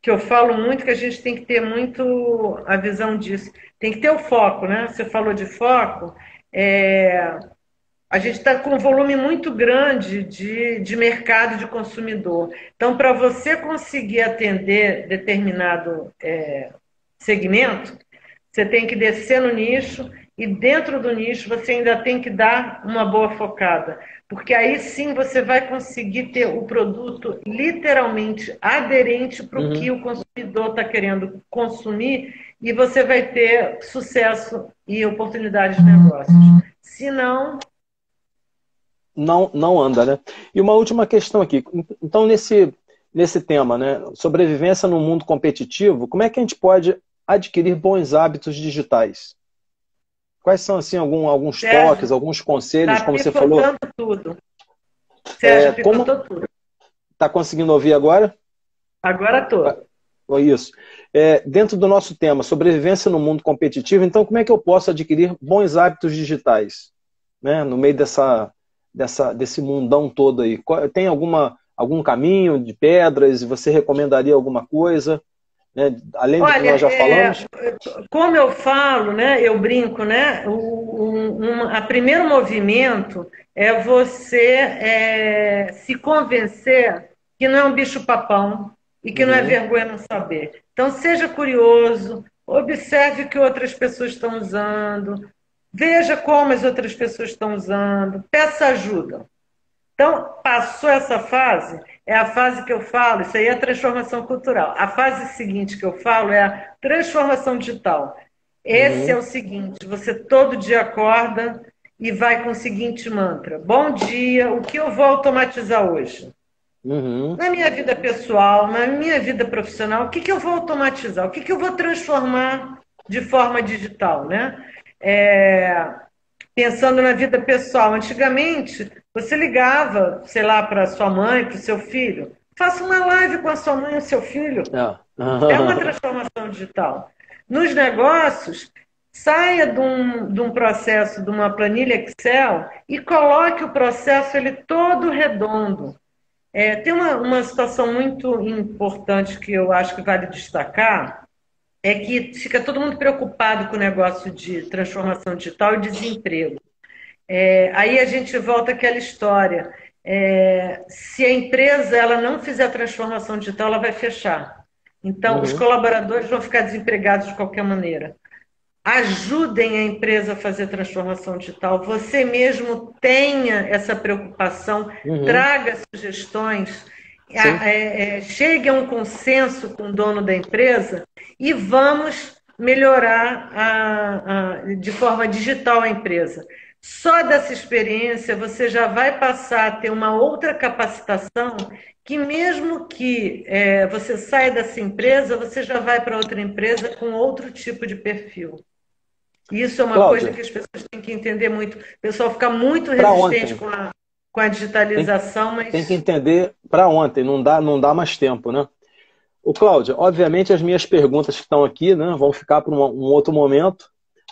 que eu falo muito, que a gente tem que ter muito a visão disso. Tem que ter o foco, né? Você falou de foco. A gente está com um volume muito grande de mercado de consumidor. Então, para você conseguir atender determinado segmento, você tem que descer no nicho e dentro do nicho você ainda tem que dar uma boa focada. Porque aí sim você vai conseguir ter o produto literalmente aderente para o que o consumidor está querendo consumir e você vai ter sucesso e oportunidades de negócios. Se não... Não anda, né? E uma última questão aqui. Então, nesse tema, né? Sobrevivência no mundo competitivo, como é que a gente pode adquirir bons hábitos digitais? Quais são, assim, alguns toques, alguns conselhos, como você falou? Tá picotando tudo. Sérgio, picotou tudo. Está conseguindo ouvir agora? Agora estou. Isso. Dentro do nosso tema, sobrevivência no mundo competitivo, então como é que eu posso adquirir bons hábitos digitais? Né? No meio desse mundão todo aí. Tem algum caminho de pedras? Você recomendaria alguma coisa? Né? Além do que nós já falamos? Como eu falo, né, eu brinco, né, a primeiro movimento é você se convencer que não é um bicho-papão e que não é vergonha não saber. Então, seja curioso, observe o que outras pessoas estão usando, veja como as outras pessoas estão usando, peça ajuda. Então, passou essa fase, é a fase que eu falo, isso aí é a transformação cultural. A fase seguinte que eu falo é a transformação digital. Esse é o seguinte, você todo dia acorda e vai com o seguinte mantra: bom dia, o que eu vou automatizar hoje? Uhum. Na minha vida pessoal, na minha vida profissional, o que que eu vou automatizar? O que que eu vou transformar de forma digital, né? É, pensando na vida pessoal, antigamente você ligava, sei lá, para sua mãe, para o seu filho, faça uma live com a sua mãe e o seu filho. É. É uma transformação digital. Nos negócios, saia de um processo, de uma planilha Excel e coloque o processo ele todo redondo. Tem uma situação muito importante que eu acho que vale destacar, é que fica todo mundo preocupado com o negócio de transformação digital e desemprego. Aí a gente volta àquela história. Se a empresa ela não fizer a transformação digital, ela vai fechar. Então, os Uhum. colaboradores vão ficar desempregados de qualquer maneira. Ajudem a empresa a fazer transformação digital. Você mesmo tenha essa preocupação, Uhum. traga sugestões, Sim. chegue a um consenso com o dono da empresa e vamos melhorar de forma digital a empresa. Só dessa experiência você já vai passar a ter uma outra capacitação que mesmo que você saia dessa empresa, você já vai para outra empresa com outro tipo de perfil. Isso é uma coisa Cláudia, que as pessoas têm que entender muito. O pessoal fica muito para resistente ontem. com a Tem, digitalização, tem que mas entender para ontem, não dá mais tempo, né? O Cláudia, obviamente as minhas perguntas que estão aqui, né, vão ficar para um outro momento,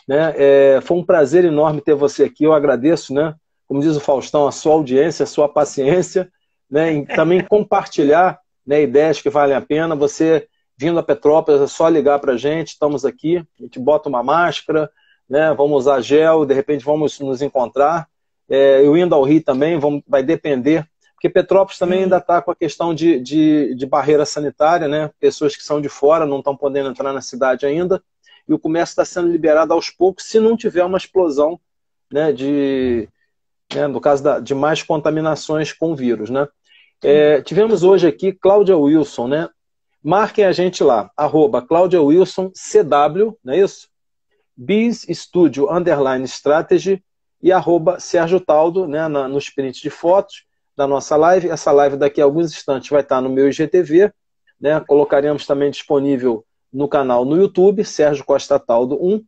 né? Foi um prazer enorme ter você aqui. Eu agradeço, né? Como diz o Faustão, a sua audiência, a sua paciência, né? E também compartilhar, né, ideias que valem a pena. Você vindo a Petrópolis, é só ligar para a gente. Estamos aqui. A gente bota uma máscara, né? Vamos usar gel. De repente vamos nos encontrar. Eu indo ao Rio também, vai depender. Porque Petrópolis também ainda sim. está com a questão de barreira sanitária, né? Pessoas que são de fora não estão podendo entrar na cidade ainda, e o comércio está sendo liberado aos poucos, se não tiver uma explosão, né, no caso de mais contaminações com o vírus, né? Tivemos hoje aqui Cláudia Wilson, né? Marquem a gente lá, @Cláudia Wilson CW, não é isso? Biz Studio _Strategy e @Sérgio Taldo, né, nos prints de fotos da nossa live. Essa live daqui a alguns instantes vai estar no meu IGTV, né? Colocaremos também disponível no canal no YouTube, Sérgio Costa Taldo 1,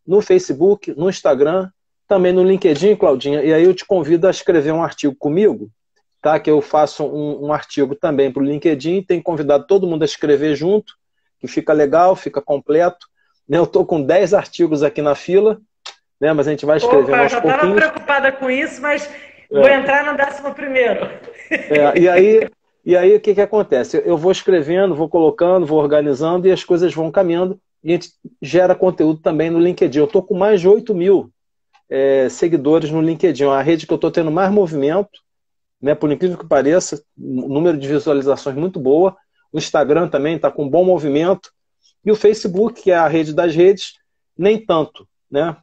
no Facebook, no Instagram, também no LinkedIn, Claudinha. E aí eu te convido a escrever um artigo comigo, tá? Que eu faço um artigo também para o LinkedIn. Tenho convidado todo mundo a escrever junto, que fica legal, fica completo. Eu estou com 10 artigos aqui na fila, né? Mas a gente vai escrevendo Opa, eu aos já estava pouquinhos. preocupada com isso, mas vou entrar no 11º. E aí o que que acontece? Eu vou escrevendo, vou colocando, vou organizando e as coisas vão caminhando e a gente gera conteúdo também no LinkedIn. Eu estou com mais de 8.000 seguidores no LinkedIn, a rede que eu estou tendo mais movimento, né, por incrível que pareça, um número de visualizações muito boa. O Instagram também está com bom movimento. E o Facebook, que é a rede das redes, nem tanto, né?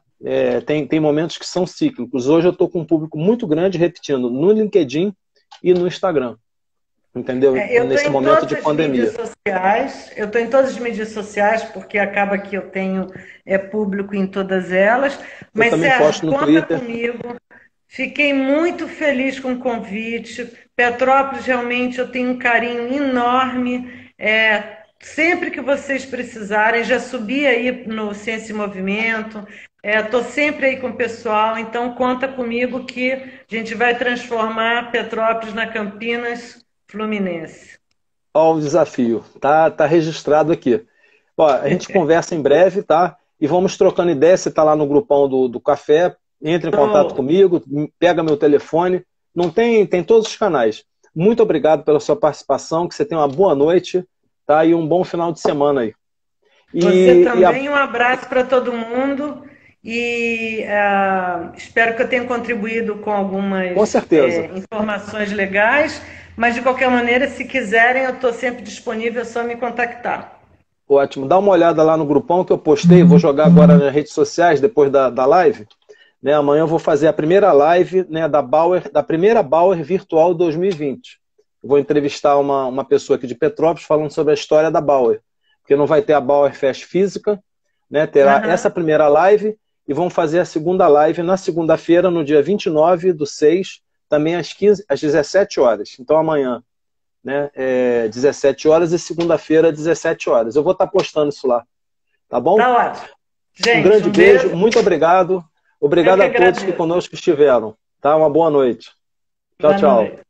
Tem momentos que são cíclicos. Hoje eu estou com um público muito grande, repetindo, no LinkedIn e no Instagram, entendeu? Eu estou Nesse em momento todas de as mídias pandemia. sociais, eu estou em todas as mídias sociais, porque acaba que eu tenho público em todas elas. Eu Mas, também Sérgio, posto no conta Twitter. comigo. Fiquei muito feliz com o convite. Petrópolis, realmente, eu tenho um carinho enorme. Sempre que vocês precisarem, já subi aí no Ciência e Movimento, estou sempre aí com o pessoal, então conta comigo que a gente vai transformar Petrópolis na Campinas Fluminense. Ó, o desafio. Tá registrado aqui. Ó, a gente conversa em breve, tá? E vamos trocando ideia. Você tá lá no grupão do café, entra em contato Tô. comigo, pega meu telefone. Não tem todos os canais. Muito obrigado pela sua participação, que você tenha uma boa noite, tá? E um bom final de semana aí. Você E também, um abraço para todo mundo e espero que eu tenha contribuído com com algumas certeza. informações legais, mas de qualquer maneira, se quiserem, eu estou sempre disponível, é só me contactar. Ótimo. Dá uma olhada lá no grupão que eu postei. Vou jogar agora nas redes sociais, depois da live. Né, amanhã eu vou fazer a primeira live, né, da primeira Bauer Virtual 2020. Eu vou entrevistar uma pessoa aqui de Petrópolis falando sobre a história da Bauer. Porque não vai ter a Bauer Fest física, né? Terá essa primeira live e vamos fazer a segunda live na segunda-feira, no dia 29/6, também às 17 horas. Então amanhã, né, 17 horas e segunda-feira, 17 horas. Eu vou estar postando isso lá. Tá bom? Tá ótimo. Gente, um grande beijo, muito obrigado. Obrigado a todos que conosco estiveram. Tá? Uma boa noite. Tchau, tchau.